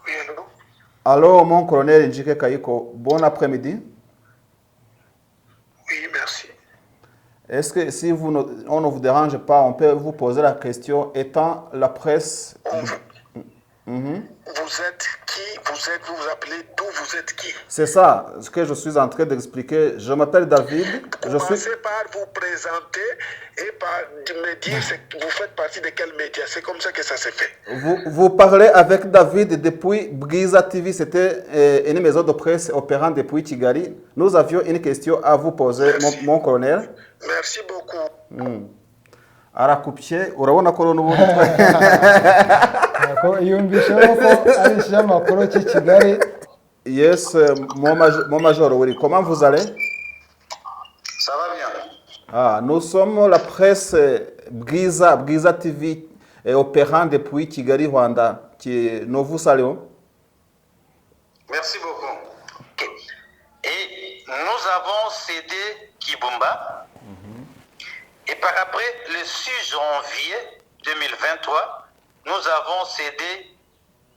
Oui, allô? Allô, mon colonel Njike Kayiko, bon après-midi. Oui, merci. Est-ce que si on ne vous dérange pas, on peut vous poser la question, étant la presse... Mhm. Vous êtes qui? Vous vous appelez d'où? Vous êtes qui? C'est ça ce que je suis en train d'expliquer. Je m'appelle David. Commencez par vous présenter et par me dire vous faites partie de quel média. C'est comme ça que ça se fait. Vous parlez avec David depuis Bwiza TV. C'était une maison de presse opérant depuis Kigali. Nous avions une question à vous poser, mon colonel. Merci beaucoup. Arakupye urabona ko n'ubundi ko yumvisheho ko ari ikinyamakuru cy'i Kigali. Yes, mon major, oui. Comment vous allez? Ça va bien. Nous sommes la presse Bwiza TV opérant depuis Kigali, Rwanda. Nous vous saluons. Merci beaucoup. Et nous avons cédé Kibumba. Et par après, le 6 janvier 2023, nous avons cédé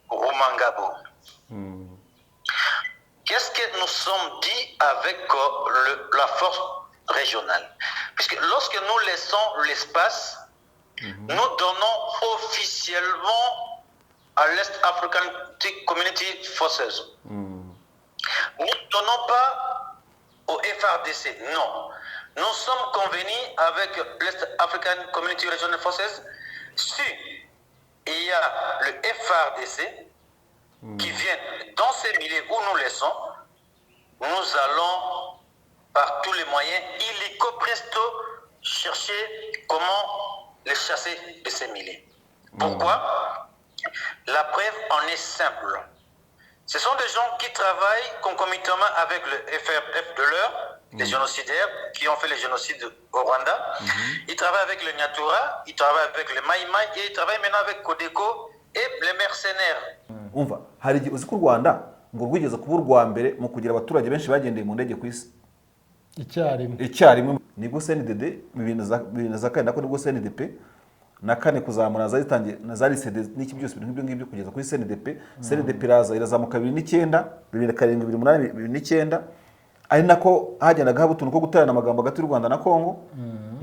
Rumangabo. Qu'est-ce que nous sommes dit avec la force régionale? Puisque lorsque nous laissons l'espace, nous donnons officiellement à l'Est African Community Forces. Nous ne donnons pas au FRDC, non. Nous sommes convenus avec l'Est African Community Regional Forces. Si il y a le FRDC qui vient dans ces milieux où nous laissons, nous allons par tous les moyens, illico presto, chercher comment les chasser de ces milieux. Pourquoi? La preuve en est simple. Ce sont des gens qui travaillent concomitamment avec le FRF de l'heure, les génocidaires qui ont fait le génocide au Rwanda. Ils travaillent avec le Nyatura, ils travaillent avec le Mai Mai et ils travaillent maintenant avec Codeco et les mercenaires. Umva, hari igihe uzi ko u Rwanda ngo rwigeze kuba urwa mbere mu kugira abaturage benshi bagendeye mu ndege ku isi icyarimwe. Nibwo CNDD bibiri na kane nako nibwo CNDP na kane kuzamura zazitangiye na zari CD n'iki byose ibintu ngibyo kugeza kuri CNDP irazamuka 2009 2007 2008 2009 ari nako hagendaga haba utuntu ko guterana amagambo hagati y'u Rwanda na Kongo.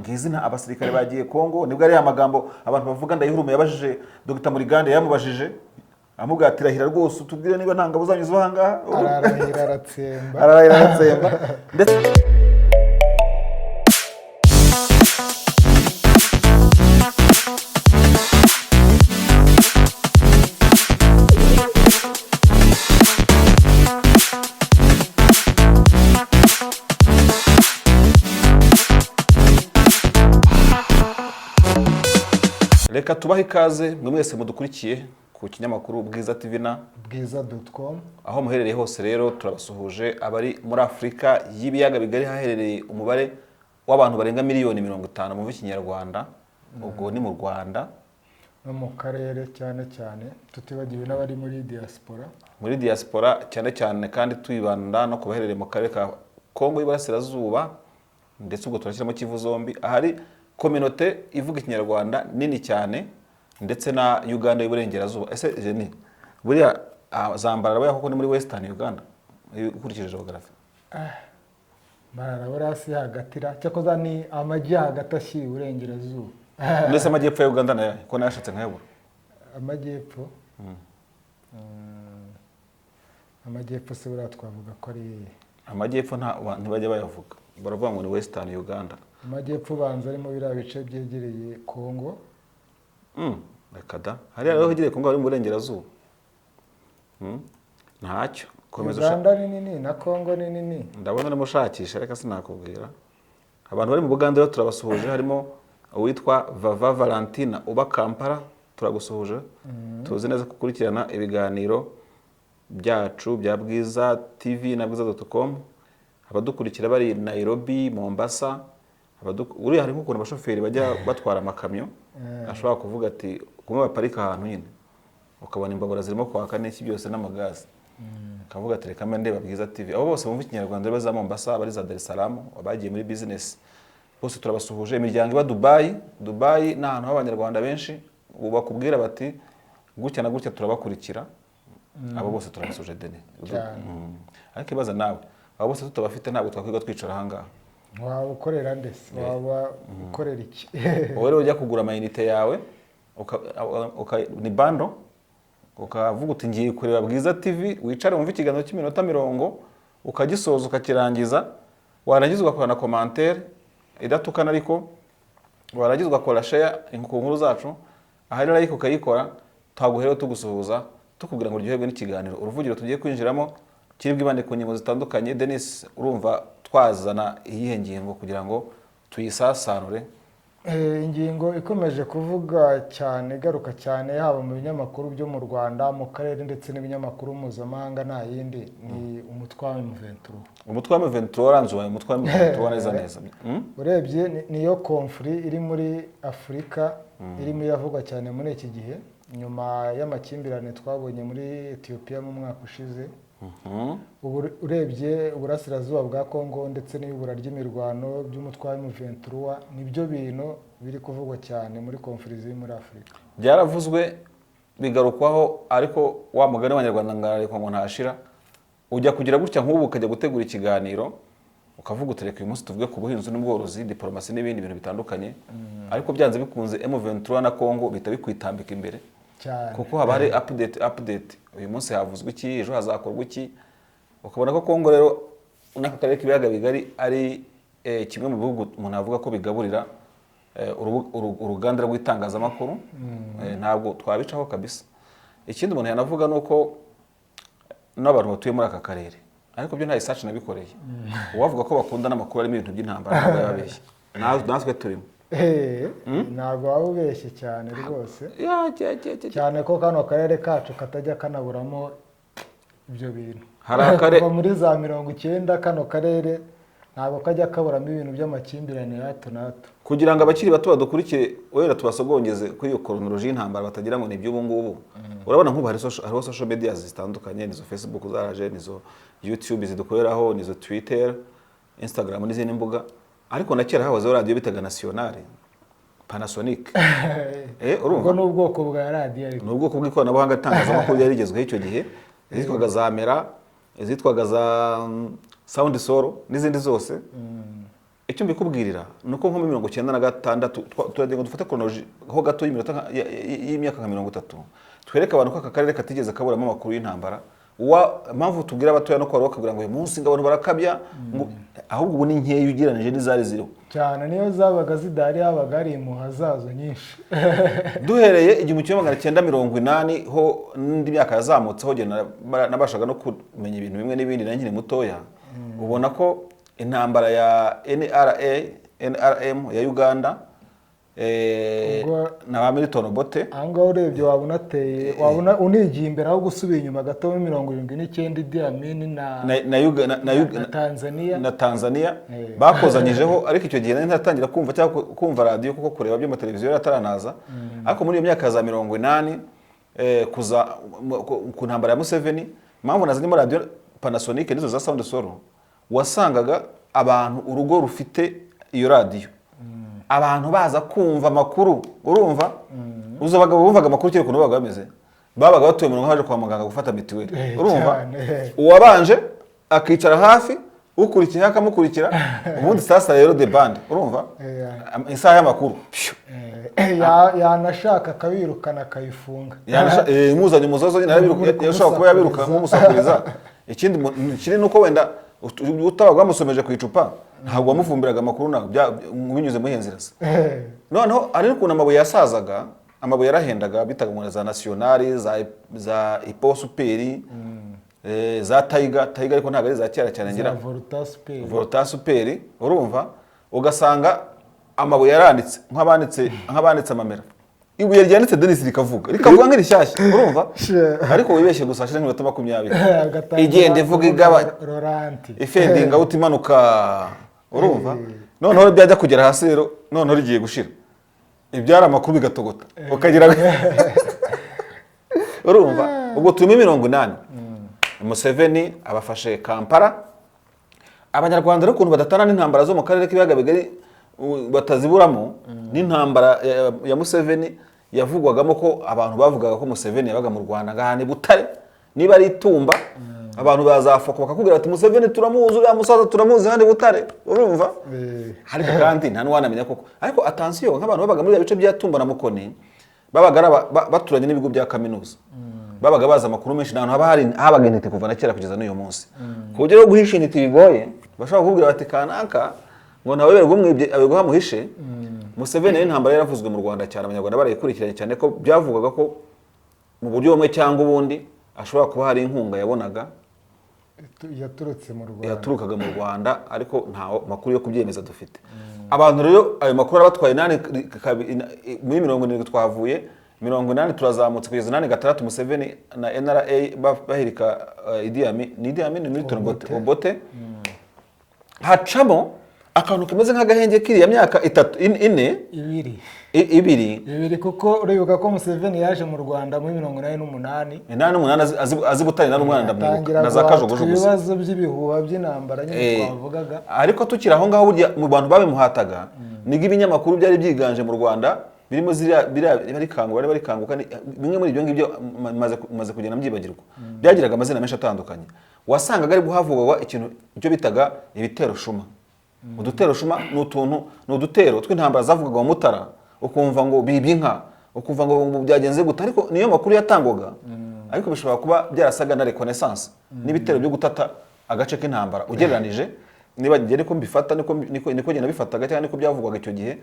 Ngizina abasirikare bagiye Kongo nibwo ari amagambo abantu bavuga Ndayihurume yabajije Dr Murigande yamubajije amugatirahira rwose utubwire niba nta ngabo zanyu z'ahangaha. Ararahira aratsemba ndetse reka tubahe ikaze mwe mwese mudukurikiye ku kinyamakuru Bwiza TV na bwiza.com. aho muherereye hose rero turabasuhuje abari muri Afrika y'ibiyaga bigari haherereye umubare w'abantu barenga miliyoni 50 mu Kinyarwanda. Ubwo ni mu Rwanda no mu karere cyane tutibagiwe n'abari muri diaspora cyane kandi tuyibanda no kubaherereye mu karere ka Kongo y'Iburasirazuba ndetse ubwo turashyiramo Kivu zombi ahari communauté ivuga Ikinyarwanda nini cyane ndetse na Uganda y'Iburengerazuba. Ese Jenny buriya Zambarara baya koko ni muri Western Uganda ukurikije geography? Bararasi hagatira cyakoza ni amajyi hagati ashyira Iburengerazuba. Ndetse amajyepfo ya Uganda nayo ko nayashatse nkayabura. Amajyepfo se bura twavuga ko ari amajyepfo ntibajya bayavuga baravuga ngo ni Western Uganda. Amajyepfo banza ari mu bira bice byegereye Kongo. Rekada hari aho hegereye Kongo ari mu Burengerazuba. Ntacyo komeza Uganda ni nini na Kongo ni nini. Ndabona namushakisha reka sinakubwira. Abantu bari mu Buganda rero turabasuhuje harimo uwitwa Vava Valentina uba Kampala turagusuhuje. Tuzi neza kukurikirana ibiganiro byacu bya Bwiza TV na Bwiza.com. Abadukurikira bari Nairobi, Mombasa. Uri hari nk'ukuntu abashoferi bajya batwara amakamyo ashobora kuvuga ati kumwe baparika ahantu nyine ukabona imbabura zirimo kwaka n'iki byose n'amagazi kavuga ati reka ndeba Bwiza TV. Abo bose bumva Ikinyarwanda baza Mombasa bari za Dar es Salaam abagiye muri business bose turabasuhuje. Imiryango iba Dubai n'ahantu h'Abanyarwanda benshi bakubwira bati gutya na gutya turabakurikira abo bose turabasuje Deni. Ariko ibaza nawe abo bose tutabafite ntabwo twakwiga twicara ahangaha. waba ukorera ndetse waba ukorera iki? Wowe rero ujya kugura amayinite yawe ni bando ukavuga uti ngiye kureba Bwiza TV, wicare wumve ikiganiro cy'iminota 40 ukagisoza ukakirangiza, warangiza ugakora na commentaire idatukana, ariko warangiza ugakora share ku nkuru zacu, ahari like ukayikora, twaguhereho tugusuhuza tukubwira ngo uryoherwe n'ikiganiro. Uruvugiro tugiye kwinjiramo kiri bwibande ku nyemo zitandukanye. Denis, urumva twazana iyihe ngingo kugira ngo tuyisasanure? Ingingo ikomeje kuvuga cyane, garuka cyane, haba mu binyamakuru byo mu Rwanda, mu karere ndetse n'ibinyamakuru mpuzamahanga, nta yindi ni umutwe wa M23. Umutwe wa M23 waranzuye, umutwe wa M23 neza neza. Urebye niyo conflict iri muri Afurika irimo iravugwa cyane muri iki gihe, nyuma y'amakimbirane twabonye muri Ethiopia mu mwaka ushize. Urebye uburasirazuba bwa Kongo ndetse n'ibura ry'imirwano by'umutwe wa M23 nibyo bintu biri kuvugwa cyane muri conflict muri Afurika. Byaravuzwe bigarukwaho, ariko wa mugani w'Abanyarwanda ngarariko ngo ntashira. Ujya kugira gutya nk'ubu ukajya gutegura ikiganiro ukavuga utereka uyu munsi tuvuge ku buhinzi n'ubworozi, diplomasi n'ibindi bintu bitandukanye, ariko byanze bikunze M23 na Kongo bita bikwitambika imbere cyane, kuko haba hari update. Uyu munsi havuzwe iki, ejo hazakorwa iki. Ukabona ko Kongo rero n'aka karere k'ibiyaga bigari ari kimwe mu bihugu umuntu avuga ko bigaburira uruganda rw'itangazamakuru. Ntabwo twabicaho kabisa. Ikindi umuntu yanavuga nuko n'abantu batuye muri aka karere, ariko byo nta research nabikoreye, uwavuga ko bakunda n'amakuru arimo ibintu by'intambara ntabwo yababeshye. Natwe turimo ntabwo waba ubeshye cyane rwose, cyane ko kano karere kacu katajya kanaburamo ibyo bintu. Hari akarere muri za 90 kano karere ntabwo kajya kaburamo ibintu by'amakimbirane hato na hato. Kugira ngo abakiri bato badukurikiye wera tubasogongeze kuri iyo chronology y'intambara batagira ngo ni iby'ubu ngubu. Urabona nk'ubu hariho social media zitandukanye, nizo Facebook zaraje, nizo YouTube zidukoreraho, nizo Twitter, Instagram n'izindi mbuga. Ariko na kera hahozeho radio bitaga National Panasonic. Urumva n'ubwoko bwa radio, ariko n'ubwoko bw'ikoranabuhanga itangazamakuru yari rigezweho icyo gihe, izitwaga za Mera, izitwaga za Sound Solo n'izindi zose. Icyo mbikubwirira nuko nko mu 1996 turagiye ngo dufate chronology ho gato y'imyaka nka 30 twereka abantu ko aka karere katigeze kaburamo amakuru y'intambara. Mpamvu tubwira abatoya no kwaro bakabwira ngo uyu munsi ngabone barakabya, ahubwo ubu ni nkeya ugereranije n'izari ziriho cyane, niyo zabaga zidari habaga ari muhazazo nyinshi. Duhereye 1980 ho n'indi myaka yazamutse ho nabashaga no kumenya ibintu bimwe n'ibindi na nkiri mutoya. Ubona ko intambara ya NRM ya Uganda na ba Milton Obote, anga urebye wabona unigiye imbere aho gusubira inyuma gato mu 79 Idi Amin na Tanzania bakozanyijeho. Ariko icyo gihe ntatangira kumva cyangwa kumva radio kuko kureba byo mu televiziyo yataranaza. Ariko muri iyo myaka za 80 kuza ku ntambara ya Museveni, mpamvu nazanye mu radio Panasonic nizo za Sound Solo, wasangaga abantu urugo rufite iyo radio, abantu baza kumva makuru. Urumva uzabaga bumvaga makuru kire kuntu babaga bameze, babaga batuye mu haje kwa muganga gufata mitiweli. Urumva uwabanje akicara hafi ukurikiye akamukurikira, ubundi sasa rero the band. Urumva isaha y'amakuru yanashaka kabirukana kayifunga, imuzanye umuzozo narabiruka, yashaka kuba yabiruka nk'umusakuriza. Ikindi kiri nuko wenda utabaga musomeje ku icupa ntabwo wamufumbiraga amakuru na binyuze mu henzirasa. Noneho ari n'ukuntu amabuye yasazaga, amabuye yarahendaga, bitaga ngo za National za Ipo Super, za Tiger ariko ntabwo ari za kera cyane, ngira Volta Super. Urumva ugasanga amabuye yaranditse nk'abanditse amamera, ibuye ryanditse Denis rikavuga nk'irishyashya. Urumva ariko wibeshye gusa ashire nk'ibintu 20 igende ivuga igaba ifendinga utimanuka. Urumva noneho byajya kugera hasi rero, noneho rigiye gushira ibyara amakuru bigatogota ukagira. Urumva ubwo tumi 80 Museveni abafashe Kampala. Abanyarwanda rero kuntu badatana n'intambara zo mu karere k'ibiyaga bigari bataziburamo, n'intambara ya Museveni yavugwagamo ko abantu bavugaga ko Museveni yabaga mu Rwanda ngahane Butare niba ari itumba abantu bazafoka bakakubwira ati Museveni turamuzi uriya musaza turamuzi handi Butare urumva ariko kandi nta n'uwanamenya koko ariko attention nk'abantu babaga muri bice bya Tumba na Mukoni babaga baturanye n'ibigo bya kaminuza babaga baza amakuru menshi nahantu habaga intiti kuva na kera kugeza n'uyu munsi ku buryo rwo guhisha intiti bigoye bashobora kukubwira bati kanaka ngo ntawe berwa umwibye abego hamuhishe Museveni n'intambara yaravuzwe mu Rwanda cyane abanyarwanda barayikurikiranye cyane ko byavugaga ko mu buryo bumwe cyangwa ubundi ashobora kuba hari inkunga yabonaga yaturukaga mu Rwanda ariko nta makuru yo kubyemeza dufite abantu rero ayo makuru arabatwaye muri 70 twavuye 80 turazamutse kugeza 86 Museveni na NRA bahirika Idi Amin Milton Obote hacamo akantu kameze nk'agahenge kiriya myaka 2 kuko uribuka ko Museveni yaje mu Rwanda muri 88 azi Butare na Rwanda na za Kajogojogo ibibazo by'ibihuha by'intambara nyine twavugaga ariko tukira aho ngaho burya mu bantu babimuhataga niga ibinyamakuru byari byiganje mu Rwanda birimo bari kanguka bimwe muri ibyo ngibyo maze kugenda mbyibagirwa byagiraga amazina menshi atandukanye wasangaga ari guhavugwa ikintu cyo bitaga ibitero shuma udutero shuma n'udutero tw'intambara zavugaga mu Mutara ukumva ngo bibye inka ukumva ngo byagenze gute ariko niyo makuru yatangwaga ariko bishobora kuba byarasaga na reconnaissance n'ibitero byo gutata agace k'intambara ugereranije niba ngere ko mbifata niko genda bifataga cyane niko byavugwaga icyo gihe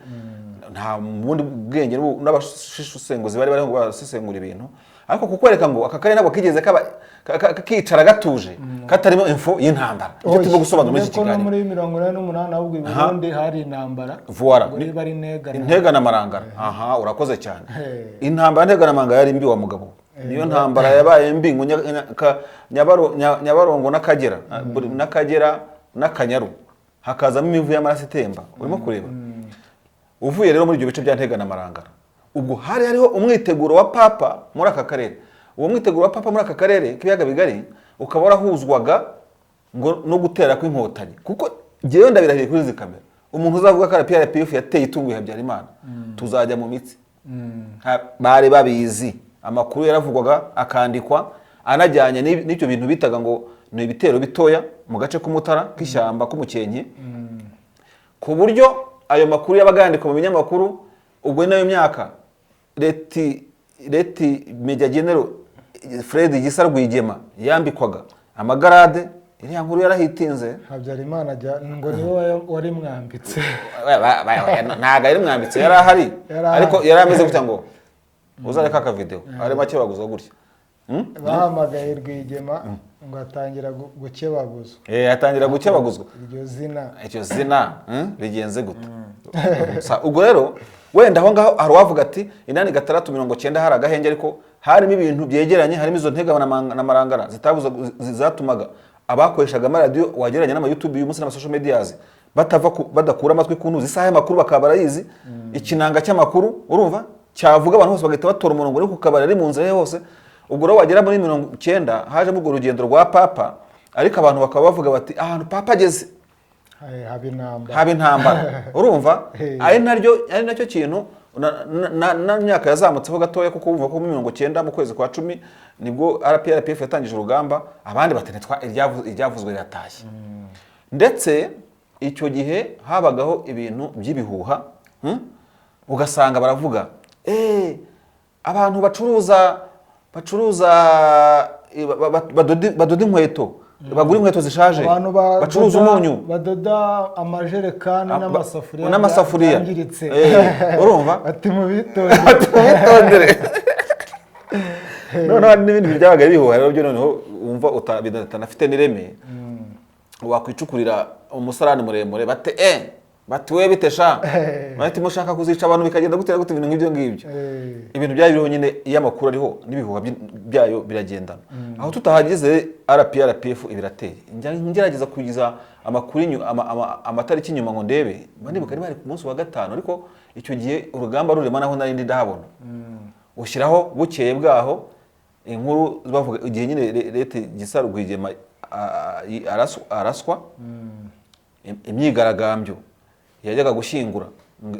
nta bundi bwenge n'abashishusenguzi bari ngo basesengura ibintu ariko kukwereka ngo aka kare nabo kigeze kicara gatuje katarimo info y'intambara icyo tuvuga gusobanura muri iki kiganiro muri 88 ahubwo i Burundi hari intambara bari Intega na Marangara urakoze cyane intambara Intega na Marangara yari mbi wa mugabo niyo ntambara yabaye mbi Nyabarongo n'Akagera n'Akanyaru hakazamo imivu y'amaraso itemba urimo kureba uvuye rero muri ibyo bice bya Intega na Marangara ubwo hari hariho umwiteguro wa papa muri aka karere uwo mwiteguro wa papa muri aka karere k'ibiyaga bigari ukaba warahuzwaga ngo no gutera kw'inkotanyi kuko ngewe ndabirahiriye kuri izi kamera umuntu uzavuga ko RPF yateye itungo Habyarimana tuzajya mu mitsi bari babizi amakuru yaravugwaga akandikwa anajyanye n'icyo bintu bitaga ngo ni ibitero bitoya mu gace k'Umutara k'ishyamba k'Umukenke ku buryo ayo makuru yabagandikwa mu binyamakuru ubwo nayo myaka Leti Major General Fred Gisa Rwigema yambikwaga amagarade iriya nkuru yarahitinze Habyarimana ngo niwe wari mwambitse ntago ari mwambitse yari ahari ariko yari ameze gutya ngo uzareka aka video ari make baguzwa gutya bahamagaye Rwigema ngo atangira gukebaguzwa atangira gukebaguzwa iryo zina rigenze gute ubwo rero wenda aho ngaho hari wavuga ati 8690 hari agahenge ariko harimo ibintu byegeranye harimo izo Ntega na Marangara zatumaga abakoreshaga amaradiyo wagereranya n'ama YouTube uyu munsi n'ama social medias badakura amatwi ku ntuzi isaha y'amakuru bakaba barayizi ikinanga cy'amakuru urumva cyavuga abantu bose bagahita batora umurongo uri ku kabari ari mu nzira hose ubwo rero wagera muri 90 haje mu urugendo rwa papa ariko abantu bakaba bavuga bati ahantu papa ageze haba intambara urumva ari nacyo kintu na myaka yazamutseho gatoya kuko wumva ko mu 90 mu kwezi kwa 10 nibwo RPF yatangije urugamba abandi batenetwa iryavuzwe yatashye ndetse icyo gihe habagaho ibintu by'ibihuha ugasanga baravuga abantu bacuruza badoda inkweto bagura inkweto zishaje bacuruza umunyu badoda amajerekani n'amasafuriya urumva ati mubitondere noneho n'ibindi byabaga bihuha rero byo noneho wumva bitanafite n'ireme wakwicukurira umusarani muremure bati we bitesha bati mushaka kuzica abantu bikagenda gutera gute ibintu nk'ibyo ngibyo ibintu byari biriho nyine iyo amakuru ariho n'ibihuha byayo biragendana aho tutahageze RPF ibirateye ngerageza kugiza amakuru amatariki inyuma ngo ndebe banibuka bari ku munsi wa 5 ariko icyo gihe urugamba rurema naho narindi ndahabona ushyiraho bukeye bwaho inkuru bavuga igihe nyine Leta Gisa Rwigema araswa imyigaragambyo yajyaga gushyingura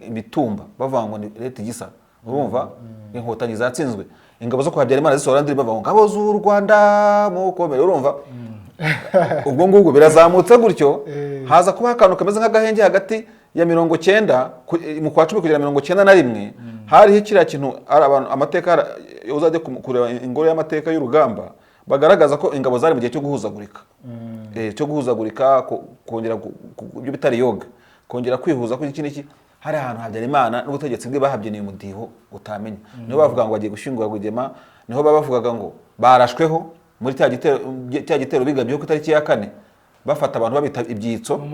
imitumba bavuga ngo ni Leta Gisa urumva inkotanyi zatsinzwe ingabo zo kwa Habyarimana zisohora ndirimbo bavuga ngabo z'u Rwanda mukomere urumva ubwo ngubwo birazamutse gutyo haza kuba akantu kameze nk'agahenge hagati ya 90 mu kwa 10 kugera 91 hariho kiriya kintu abantu amateka uzajya kureba ingoro y'amateka y'urugamba bagaragaza ko ingabo zari mu gihe cyo guhuzagurika cyo guhuzagurika kongera ibyo bitari yoga kongera kwihuza ko iki niki hari ahantu Habyarimana n'ubutegetsi bwe bahabyeniye umudiho utamenya niho bavuga ngo bagiye gushingura Rwigema niho bavugaga ngo barashweho muri cya gitero bigabye ko itariki ya 4 bafata abantu babita ibyitso mu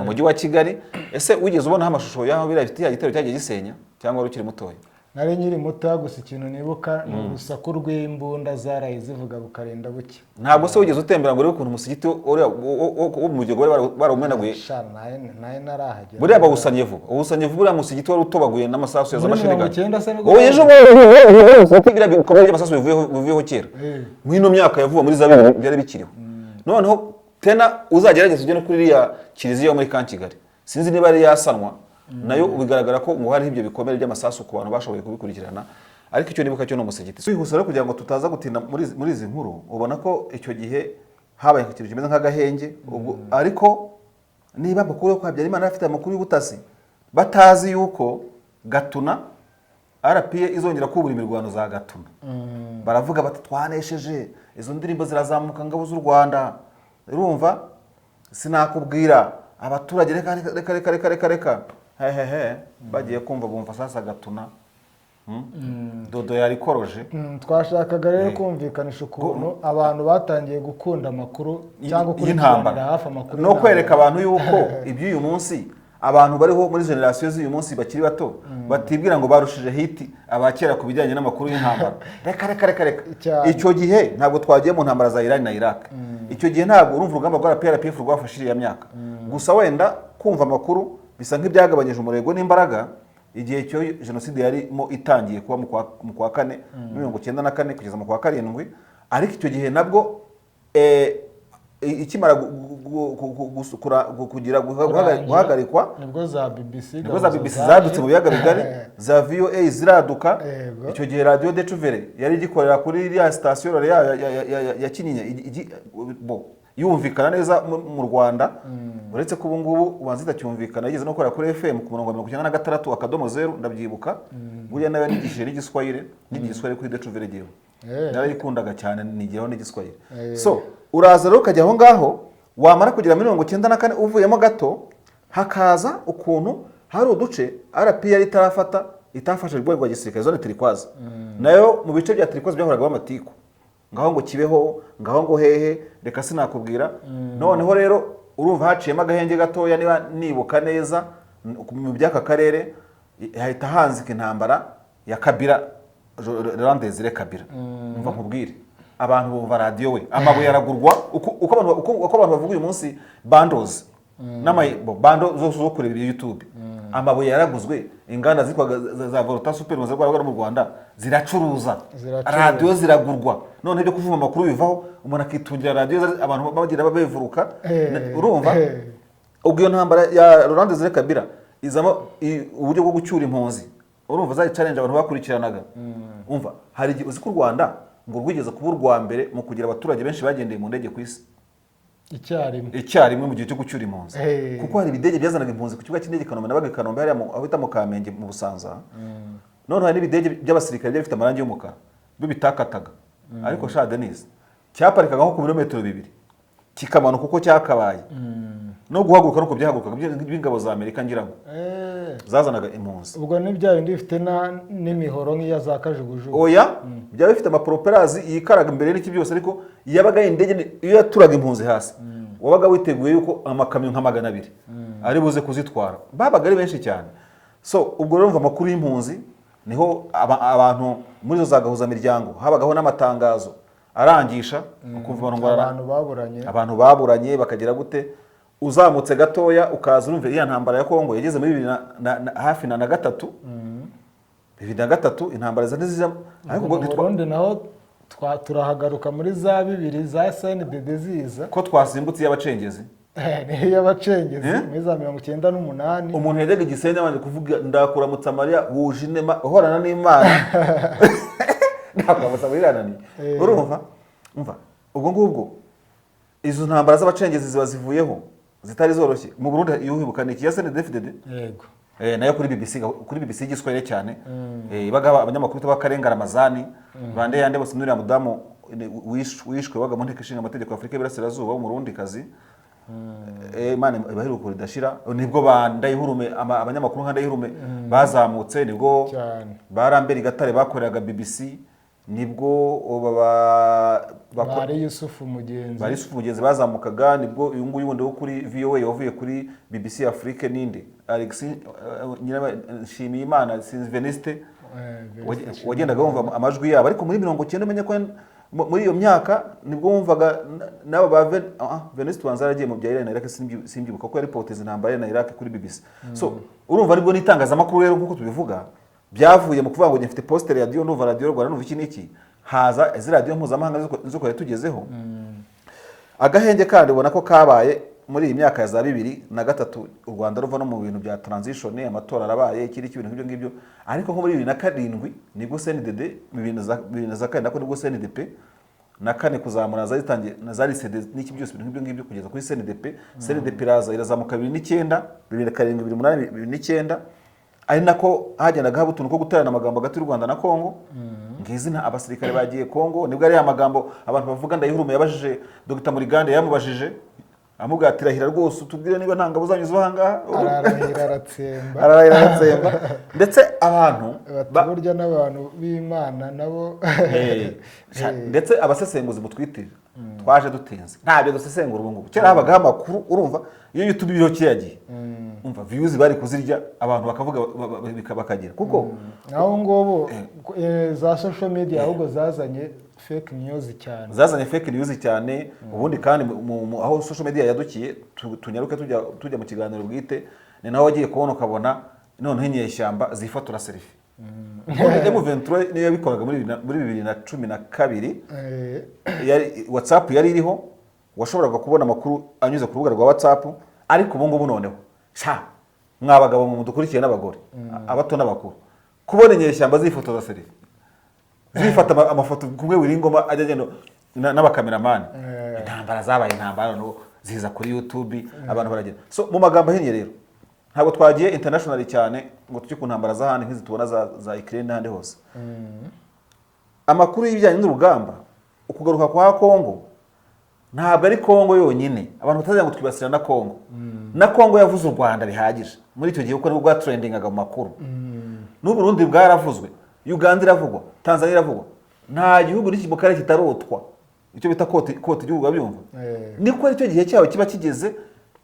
mujyi wa Kigali ese wigeze ubona amashusho yaho birafite ya gitero cyagiye gisenya cyangwa rukiri mutoya nari nyiri muto gusa ikintu nibuka ni urusaku rw'imbunda zaraye zivuga bukarinda buke ntabwo se wigeze utembera ngo urebe ukuntu umusigiti wo mu gihugu barawumenaguye naye narahagera buriya bawusanye vuba ubusanye vuba uriya musigiti wari utobaguye n'amasasu ya zamashiniga ejo kugira bikomeye y'amasasu bivuyeho kera muri ino myaka yavuye muri za byari bikiriho noneho tena uzagerageza ujye no kuri iriya kiliziya yo muri Kankigali sinzi niba ari yasanwa nayo bigaragara ko ngo hari ibyo bikomere by'amasasu ku bantu bashoboye kubikurikirana ariko icyo nibuka cyo no musigiti twihuse kugira ngo tutaza gutinda muri izi nkuru ubona ko icyo gihe habaye ikintu kimeze nk'agahenge ubwo ariko niba bakuru ko Habyarimana afite amakuru y'ubutasi batazi yuko Gatuna RPA izongera kubura imirwano za Gatuna baravuga bati twanesheje izo ndirimbo zirazamuka ngabo z'u Rwanda urumva sinakubwira abaturage reka hehehe bagiye kumva bumva sasa Gatuna dodo yari koroje twashakaga rero kumvikanisha ukuntu abantu batangiye gukunda amakuru cyangwa kurikiranira hafi amakuru no kwereka abantu yuko iby'uyu munsi abantu bariho muri generation z'uyu munsi bakiri bato batibwira ngo barushije hiti abakera ku bijyanye n'amakuru y'intambara reka icyo gihe ntabwo twagiye mu ntambara za Iran na Iraq icyo gihe ntabwo urumva urugamba rwa PRPF rwafashije ya myaka gusa wenda kumva amakuru bisa nk'ibyagabanyije umurego n'imbaraga igihe cyo jenoside yarimo itangiye kuba mu kwa 4 1994 kugeza mu kwa 7 ariko icyo gihe nabwo ikimara kugira guhagarikwa nibwo za BBC zadutse mu biyaga bigari za VOA ziraduka icyo gihe Radio Decuvere yari igikorera kuri iriya station ya Kinyinya yumvikana neza mu Rwanda uretse ko ubu ngubu ubanza cyumvikana yigeze no gukora kuri FM ku murongo 96.0 ndabyibuka buriya nayo nigishije n'igiswahili kuri Decuvere gihe narayikundaga cyane nigeraho n'igiswahili so uraza rero ukajya aho ngaho wamara kugira 94 uvuyemo gato hakaza ukuntu hari uduce RPA yari itafashe rwego rwa gisirikare zone Turquoise nayo mu bice bya Turquoise byahoraga amatiku ngaho ngo Kibeho ngaho ngo hehe reka sinakubwira noneho rero urumva haciyemo agahenge gatoya niba nibuka neza mu by'aka karere hahita hanzika intambara ya Kabila Laurent Désiré Kabila umva nkubwire abantu bumva radio we amabuye aragurwa uko abantu bavuga uyu munsi bandos bando zo kureba YouTube amabuye yaraguzwe inganda zitwa za Volta Super mu rwego mu Rwanda ziracuruza radio ziragurwa none byo kuvuma amakuru bivaho umuntu akitungira radio abantu bagira babevuruka urumva ubwo iyo ntambara ya Laurent Désiré Kabila izamo uburyo bwo gucyura impunzi urumva za challenge abantu bakurikiranaga umva hari uzi ko Rwanda ngo rwigeze kuba urwa mbere mu kugira abaturage benshi bagendeye mu ndege ku isi icyarimwe mu gihe cyo gucyura impunzi kuko hari ibidege byazanaga impunzi ku kibuga cy'indege Kanombe nabaga Kanombe hari aho bita mu Kamenge mu Busanza none hari n'ibidege by'abasirikare bifite amarangi y'umukara bibitakataga ariko sha Denise cyaparikaga nko ku birometero 2 kikamanuka uko cyakabaye no guhaguruka nuko byahagurukaga by'ingabo za Amerika ngira ngo zazanaga impunzi ubwo n'ibya bindi bifite n'imihoro nk'iya za kajugujugu oya byaba bifite amapropelazi yikaraga imbere n'iki byose ariko yabaga indege iyo yaturaga impunzi hasi wabaga witeguye yuko amakamyo nka 200 ari buze kuzitwara babaga ari benshi cyane so ubwo rero mva amakuru y'impunzi niho abantu muri zo zagahuza miryango habagaho n'amatangazo arangisha ukuva abantu baburanye bakagira gute uzamutse gatoya ukaza urumva iya ntambara ya Kongo yageze muri hafi na gatatu 2003 intambara zaniza ariko ngo Burundi naho turahagaruka muri za 2 za SNDD ziza ko twasimbutse y'abacengezi niyo y'abacengezi muri za 98 umuntu yajyaga Gisenyi abanje kuvuga ndakuramutsa Mariya wuje inema uhorana n'Imana ndakuramutsa Mariya urumva ubwo ngubwo izo ntambara z'abacengezi ziba zivuyeho zitari zoroshye mu Burundi yuhibuka ni ya SNDFDD yego nayo kuri BBC igiswahili cyane ibaga abanyamakuru b'Akarengera Ramazani bande yande bose nuriya mudamu wishwe waga mu nteko ishinga amategeko y'Afrika y'Iburasirazuba wo mu Burundi kazi Imana ibaheruka ridashira nibwo bandayihurume abanyamakuru nkandayihurume bazamutse nibwo barambere Gatare bakoreraga BBC nibwo bari Yusufu Mugenzi bazamukaga nibwo uyu nguyu wundi wo kuri VOA wavuye kuri BBC Afrique ninde Alex Nshimiyimana Sinveniste wagendaga wumva amajwi yabo ariko muri 90 umenye ko muri iyo myaka nibwo wumvaga nabo ba Veniste Wanzara agiye mu bya Iran na Iraq simbyibuka ko yari poteze intambara na Iraq kuri BBC so urumva aribwo nitangazamakuru rero nkuko tubivuga byavuye mu kuvuga ngo mfite poster radio ndumva radio Rwanda numva iki niki haza izi radio mpuzamahanga zo ko tugezeho agahenge kandi ubona ko kabaye muri iyi myaka ya za 2003 u Rwanda ruva no mu bintu bya transition amatora arabaye ikiri ibintu nk'ibyo ngibyo ariko nko muri 2007 nibwo CNDD mu bintu za kandi nako nibwo CNDP na kane kuzamura zazitangiye na zari CD n'iki byose ibintu nk'ibyo ngibyo kugeza kuri CNDP irazamuka 2009 2007 2009 ari nako hagendaga haba utuntu ko guterana amagambo hagati y'u Rwanda na Kongo ngizi na abasirikare bagiye Kongo nibwo ari amagambo abantu bavuga ndayihurume yabajije Dr Murigande yamubajije amugatirahira rwose utubwire niba ntangabo zanyu z'ahangaha araratsemba ndetse abantu burya n'abantu b'Imana nabo ndetse abasesenguzi mutwitira twaje dutenze ntabyo dusesengura ubu ngubu kera habagaho amakuru urumva iyo YouTube biro kiyagiye umva views bari kuzirya abantu bakavuga bakagira kuko naho ngobo za social media ahubwo zazanye fake news cyane ubundi kandi aho social media yadukiye tunyaruke tujya mu kiganiro bwite ni naho wagiye kubona ukabona none inyeshyamba zifatura selfie M23 niyo yabikoraga muri 2012 WhatsApp yari iriho washoboraga kubona amakuru anyuze ku rubuga rwa WhatsApp ariko ubu ngubu noneho mwabagabo mu mudukurikiye n'abagore abato n'abakuru kubona inyeshyamba zifotoza selfie zifata amafoto kumwe wiringoma ajyagendo n'abakameramani intambara zabaye intambara no ziza kuri YouTube abantu baragenda so mu magambo ahinnye rero ntabwo twagiye international cyane ngo tujye ku ntambara z'ahandi nk'izi tubona za Ukraine n'ahandi hose amakuru y'ibijyanye n'urugamba ukugaruka kwa Kongo ntabwo ari Kongo yonyine abantu batazagira ngo twibasira na Kongo na Kongo yavuze u Rwanda bihagije muri icyo gihe uko nibwo trendingaga mu makuru n'u Burundi bwaravuzwe Uganda iravugwa Tanzania iravugwa nta gihugu n'iki mu karere kitarotwa icyo bita kote igihugu abyumva niko icyo gihe cyawe kiba kigeze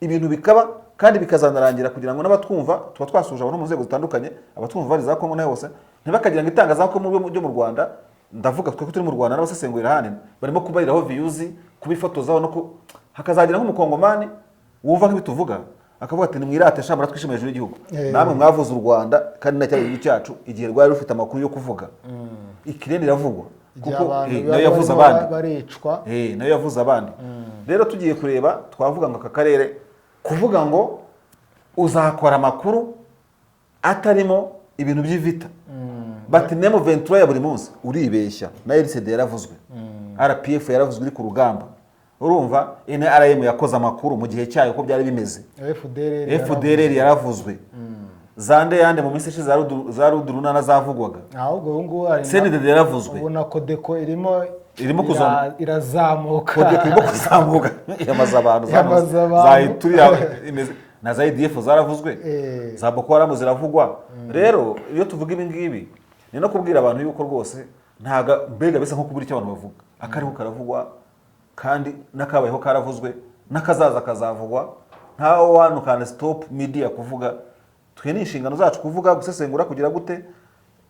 ibintu bikaba kandi bikazanarangira kugira ngo n'abatwumva tuba twasuje abantu mu nzego zitandukanye abatwumva bari za Kongo na hose ntibakagira ngo itangazamakuru byo mu Rwanda ndavuga twe ko turi mu Rwanda n'abasesengurira hane barimo kubariraho views kubifotozaho no hakazagira nk'umukongomani wumva nk'ibituvuga akavuga ati nimwirate shamara twishimije hejuru y'igihugu namwe mwavuze u Rwanda kandi na cyari cyacu igihe rwari rufite amakuru yo kuvuga ikirene iravugwa kuko nayo yavuze abandi baricwa nayo yavuze abandi rero tugiye kureba twavuga ngo aka karere kuvuga ngo uzakora amakuru atarimo ibintu by'ivita bati nemo 23 ya buri munsi uribeshya na RCD yaravuzwe RPF yaravuzwe iri ku rugamba urumva NRM yakoze amakuru mu gihe cyayo ko byari bimeze FDLR yaravuzwe zande yande mu minsi za ruduruna nazavugwaga ahubwo ubu ngubu hari CNDD yaravuzwe ubona ko deko irimo irazamuka kodeko irimo kuzamuka yamaze abantu za ituri imeze na za IDF zaravuzwe za Boko Haram ziravugwa rero iyo tuvuga ibi ngibi ni no kubwira abantu yuko rwose ntaga mbega bisa nko kubura icyo abantu bavuga akariho karavugwa kandi nakabayeho karavuzwe nakazaza kazavugwa ntawo wanu kana stop media kuvuga twe ni inshingano zacu kuvuga gusesengura kugira gute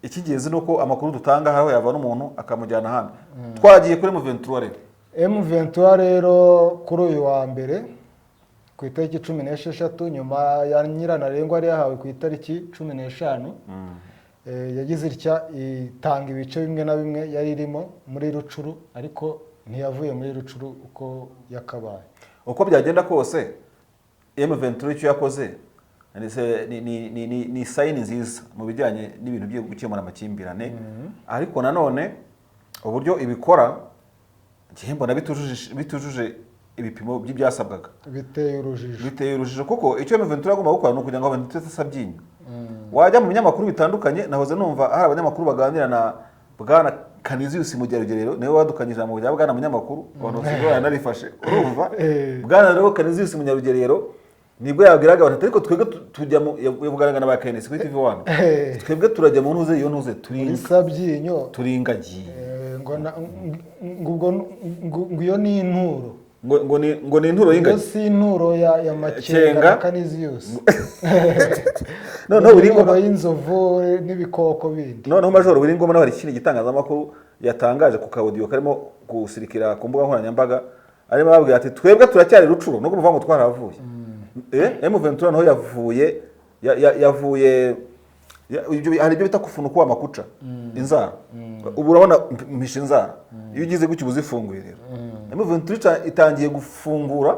ikigeze nuko amakuru dutanga haraho yava n'umuntu akamujyana hano twagiye kuri M23 rero M23 rero kuri uyu wa mbere ku itariki 16 nyuma ya Nyirantarengwa yari yahawe ku itariki 15 yagize itya itanga ibice bimwe na bimwe yari irimo muri Rucuru ariko ntiyavuye muri Rucuru uko yakabaye uko byagenda kose M23 icyo yakoze ni sayini nziza mu bijyanye n'ibintu byo gukemura amakimbirane, ariko nanone uburyo ibikora ngiye mbona bitujuje ibipimo by'ibyasabwaga, biteye urujijo kuko icyo M23 agomba gukora ni ukugira ngo abantu tutasabyinyo. Wajya mu binyamakuru bitandukanye, nahoze numva hari abanyamakuru baganira na Bwana Canisius Mugerugerero, niwe wadukanyije mu bya Bwana munyamakuru, abantu bose narifashe urumva. Bwana rero Canisius Mugerugerero nibwo yabwiraga abantu ariko twebwe tujya mu yavugaragana ba KNS kuri TV1, twebwe turajya mu ntuze iyo ntuze turingabyinyo turingagiye ngo iyo ni inturo, ngo ni inturo y'ingagi, si inturo ya Makenga Canisius. noneho Wiringoma y'inzovu n'ibikoko bindi. Noneho Majoro Wiringoma nawe hari ikindi gitangazamakuru yatangaje ku kaudio karimo gusirikira ku mbuga nkoranyambaga, arimo babwira ati twebwe turacyari rucuro no kuvuga ngo twaravuye. M23 naho yavuye hari ibyo bita kufunuka wa makuca inzara. Ubu urabona mpisha inzara iyo ugize gutyo ubuzifunguye rero. M23 itangiye gufungura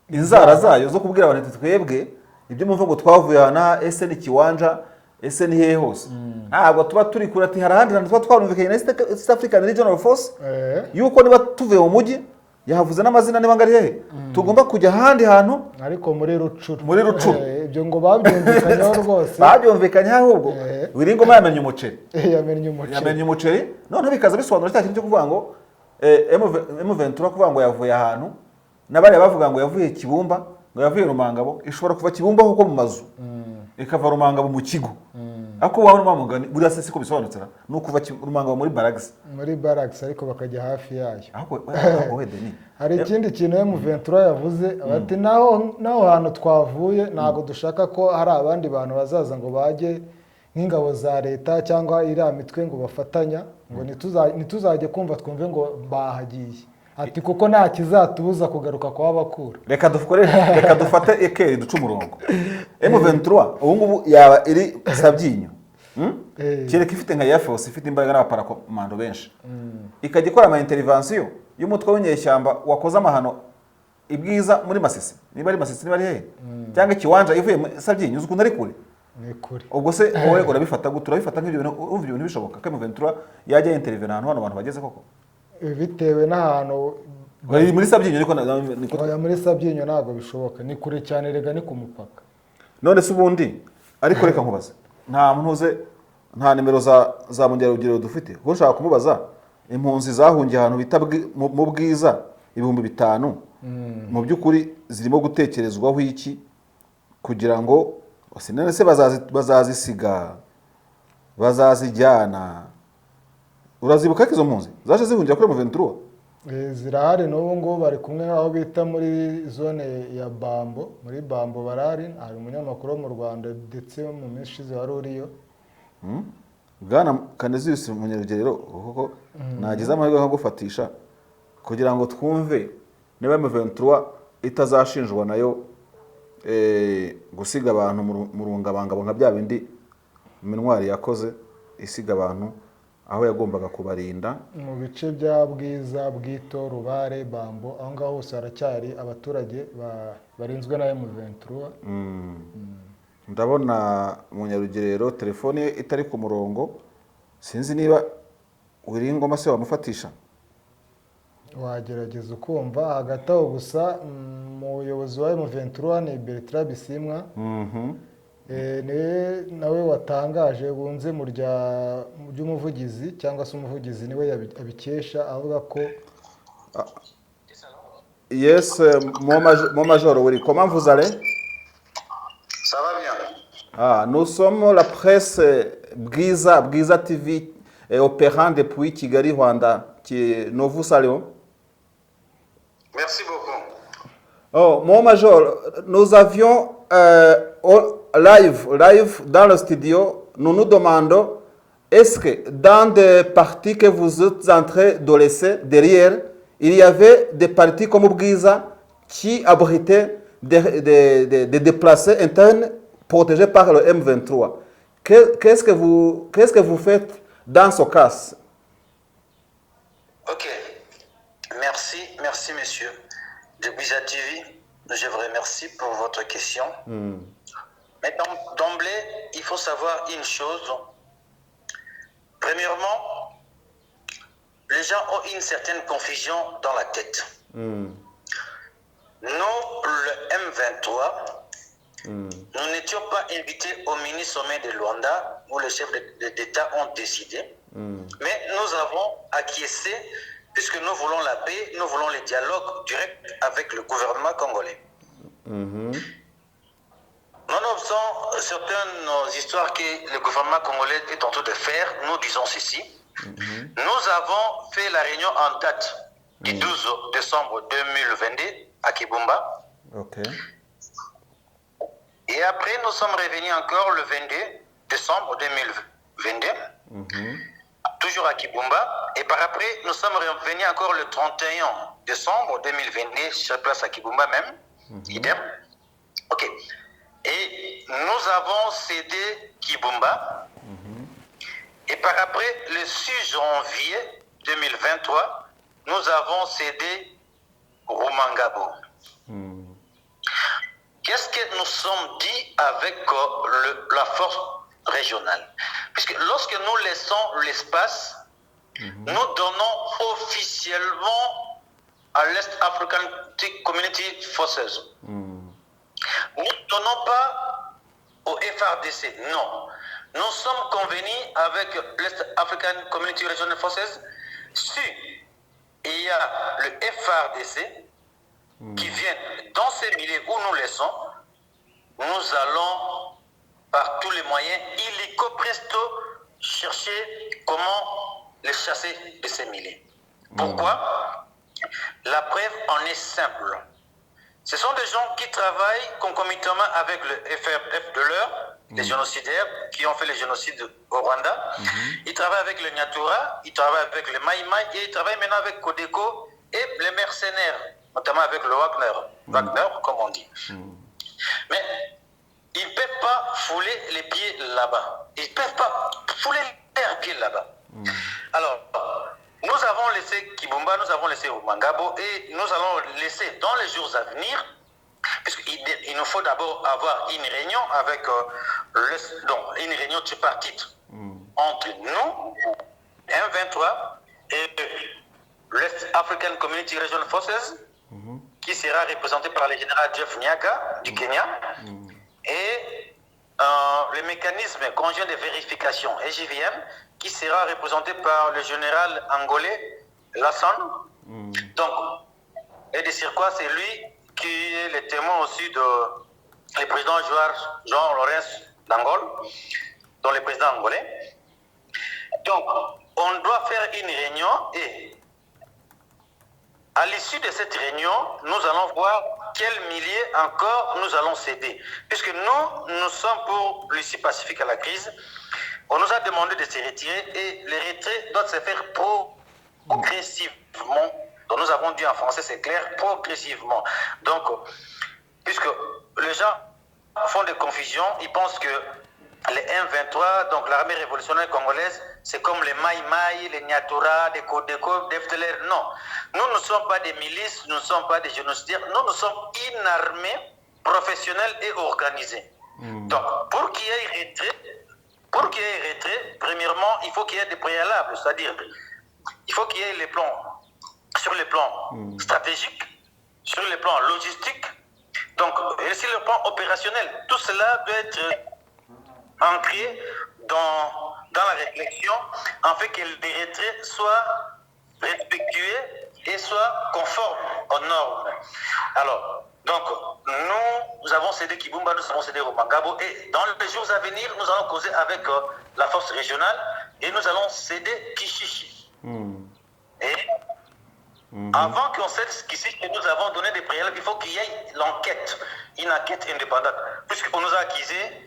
inzara zayo zo kubwira abantu ati twebwe ibyo mumva ngo twavuye hana ese ni Kiwanja ese ni hehe hose, ntabwo tuba turi kure ati harahandi hantu tuba twarumvikanye na East African Regional Force yuko niba tuvuye mu mujyi yavuze n'amazina niba ngari hehe tugomba kujya ahandi hantu, ariko muri rucuru ibyo ngo babyumvikanyeho rwose, babyumvikanye ahubwo Wiringoma yamenye umuceri none bikaza bisobanura cya kintu cyo kuvuga ngo M23 kuvuga ngo yavuye ahantu, nabari bavuga ngo yavuye Kibumba, ngo yavuye Rumangabo, ishobora kuva Kibumba huko mu mazu ikava Rumangabo mu kigo, ako waho n'amugani buriya se siko bisobanutse no kuva Rumangabo muri barracks ariko bakajya hafi yayo. Ako wedeni hari ikindi kintu M23 yavuze bati naho hantu twavuye ntago dushaka ko hari abandi bantu bazaza ngo baje nk'ingabo za leta cyangwa iriya mitwe ngo bafatanya, ngo nituzajye kumva twumve ngo bahagiye, ati kuko nta kizatubuza kugaruka kwa bakura. Reka dufate ekeri duca umurongo. M23 ubu ngubu yaba iri Sabyinyo, kereka ifite nka Yafos ifite imbaraga n'abaparakomando benshi, ikajya ikora ama intervention y'umutwe w'inyeshyamba wakoze amahano ibwiza muri Masisi, niba ari Masisi niba ari hehe cyangwa Kiwanja ivuye Sabyinyo uzi ukuntu ari kure. Ubwo se wowe urabifata gute? Urabifata nk'ibyo bintu bishoboka ko M23 yajya intervene ahantu abantu bageze koko? Bitewe n'ahantu muri Sabyinyo niko muri Sabyinyo ntabwo bishoboka, ni kure cyane, rega ni ku mupaka. None se ubundi ariko reka nkubaze, nta mpuze nta nimero za Mugerugero dufite ko ushaka kumubaza impunzi zahungiye ahantu bita mu Bwiza 5,000 mu by'ukuri zirimo gutekerezwaho iki kugira ngo sinene se bazazisiga bazazijyana? Urazibuka ko izo mpunzi zaje zihungira kuri M23? Zirahari n'ubu ngubu bari kumwe aho bita muri zone ya Bambo, muri Bambo barari, hari umunyamakuru wo mu Rwanda ndetse mu minsi ishize wari uriyo. Bwana Canisius Mugerugerero kuko nagize amahirwe yo gufatisha kugira ngo twumve niba M23 itazashinjwa nayo gusiga abantu mu rungabangabo nka bya bindi Minwari yakoze isiga abantu aho yagombaga kubarinda mu bice bya Bwiza, Bwito, Rubare, Bambo, aho ngaho hose haracyari abaturage barinzwe na M23. Ndabona Munyarugerero telefone ye itari ku murongo, sinzi niba Wiringoma se wamufatisha. Wagerageza ukumva hagati aho gusa umuyobozi wa M23 ni Bertrand Bisimwa. Nawe watangaje bunze mu ry'umuvugizi cyangwa se umuvugizi niwe abikesha avuga ko Yes, mon major, oui, comment vous allez? Ça va bien. Nous sommes la presse Bwiza TV opérant depuis Kigali, Rwanda, nous vous saluons. Merci beaucoup. Oh, mon major, nous avions live dans le studio, nous nous demandons est-ce que dans des parties que vous êtes en train de laisser derrière, il y avait des parties comme Bwiza qui abritaient des déplacés internes protégés par le M23. Qu'est-ce que vous faites dans ce cas? Ok. Merci monsieur de Bwiza TV. Je vous remercie pour votre question. Mais d'emblée, il faut savoir une chose. Premièrement, les gens ont une certaine confusion dans la tête. Nous, le M23, nous n'étions pas invités au mini-sommet de Luanda où les chefs d'État ont décidé. Mais nous avons acquiescé puisque nous voulons la paix, nous voulons le dialogue direct avec le gouvernement congolais. Nonobstant certaines histoires que le gouvernement congolais est en train de faire, nous disons ceci. Nous avons fait la réunion en date du 12 décembre 2022 à Kibumba. Et après, nous sommes revenus encore le 22 décembre 2022, toujours à Kibumba. Et par après, nous sommes revenus encore le 31 décembre 2022, sur place à Kibumba même. Idem. Ok. Et nous avons cédé Kibumba. Et par après, le 6 janvier 2023, nous avons cédé Rumangabo. Qu'est-ce que nous sommes dit avec la force régionale? Puisque lorsque nous laissons l'espace, nous donnons officiellement à l'Est African Community Forces. Nous ne donnons pas au FRDC, non. Nous sommes convenus avec l'Est African Community Regional Forces si il y a le FRDC qui vient dans ces milieux où nous laissons, nous allons par tous les moyens illico presto chercher comment les chasser de ces milieux. Pourquoi? La preuve en est simple. Ce sont des gens qui travaillent concomitamment avec le FRF de l'heure, les génocidaires qui ont fait le génocide au Rwanda. Ils travaillent avec le Nyatura, ils travaillent avec le Maï Maï et ils travaillent maintenant avec Codeco et les mercenaires, notamment avec le Wagner, comme on dit. Mais ils ne peuvent pas fouler les pieds là-bas. Ils ne peuvent pas fouler les pieds là-bas. Alors, nous avons laissé Kibumba, nous avons laissé Rumangabo et nous allons laisser dans les jours à venir, puisqu'il nous faut d'abord avoir une réunion avec une réunion tripartite entre nous, M23 et l'Est African Community Regional Forces, qui sera représenté par le général Jeff Nyaga du Kenya, et le mécanisme conjoint de vérification EJVM, qui sera représenté par le général angolais Lassane. Donc, et de surcroît, c'est lui qui est le témoin aussi du président Jean-Laurent d'Angola, dont le président angolais. Donc, on doit faire une réunion et à l'issue de cette réunion, nous allons voir quel millier encore nous allons céder. Puisque nous sommes pour l'issue pacifique à la crise, on nous a demandé de se retirer et le retrait doit se faire progressivement. Donc nous avons dit en français, c'est clair, progressivement. Donc, puisque les gens font des confusions, ils pensent que les M23, donc l'armée révolutionnaire congolaise, c'est comme les Maï Maï, les Nyatura, les Codeco, les FDLR. Non, nous ne sommes pas des milices, nous ne sommes pas des génocidaires, nous sommes une armée professionnelle et organisée. Donc, pour qu'il y ait retrait, premièrement, il faut qu'il y ait des préalables, c'est-à-dire il faut qu'il y ait les plans, sur le plan stratégique, sur le plan logistique, donc, et sur le plan opérationnel. Tout cela doit être ancré dans la réflexion, en fait que les retraits soient respectueux et soient conformes aux normes. Alors, donc, nous avons cédé Kibumba, nous avons cédé Rumangabo, et dans les jours à venir, nous allons causer avec la force régionale, et nous allons céder Kishishi. Et avant qu'on cède Kishishi, nous avons donné des préalables, il faut qu'il y ait l'enquête, une enquête indépendante, puisqu'on nous a accusé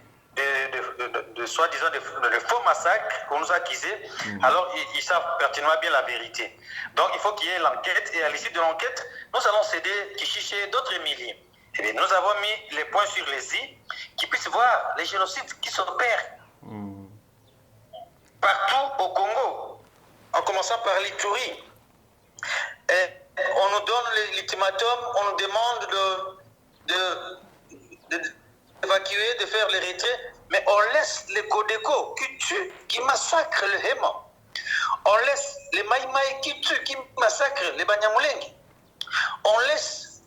de soi-disant de faux massacres qu'on nous a accusés, alors ils savent pertinemment bien la vérité. Donc il faut qu'il y ait l'enquête, et à l'issue de l'enquête, nous allons céder Kishishi et d'autres milliers. Et bien, nous avons mis les points sur les i, qui puissent voir les génocides qui s'opèrent partout au Congo, en commençant par l'Ituri. On nous donne l'ultimatum, on nous demande d'évacuer, de faire les retraits, mais on laisse les Codeco qui tuent, qui massacrent le Héma. On laisse les Maïmaï qui tuent, qui massacrent les Banyamulenge. On laisse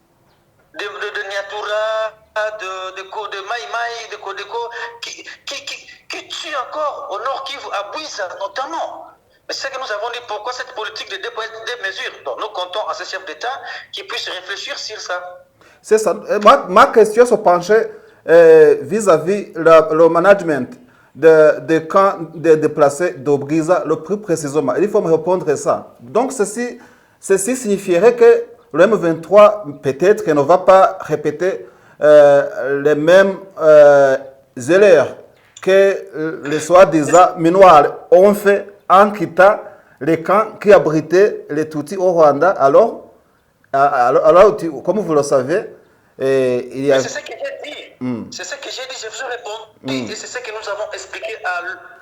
de Niatura, de Maïmaï, de Codeco qui tuent encore au Nord Kivu, à Bouissa notamment. Mais c'est ce que nous avons dit, pourquoi cette politique de des mesures. Donc nous comptons à ce chef d'État qui puisse réfléchir sur ça. C'est ça. Ma question se penchait vis-à-vis le management de camps de déplacés d'Obriza, le plus précisément. Il faut me répondre à ça. Donc ceci signifierait que le M23 peut-être ne va pas répéter les mêmes erreurs que les soi-disant Minoirs ont fait en quittant les camps qui abritaient les Tutsis au Rwanda. Alors, comme vous le savez, il y a... C'est ce que j'ai dit. C'est ce que j'ai dit, je vous ai répondu. Et c'est ce que nous avons expliqué à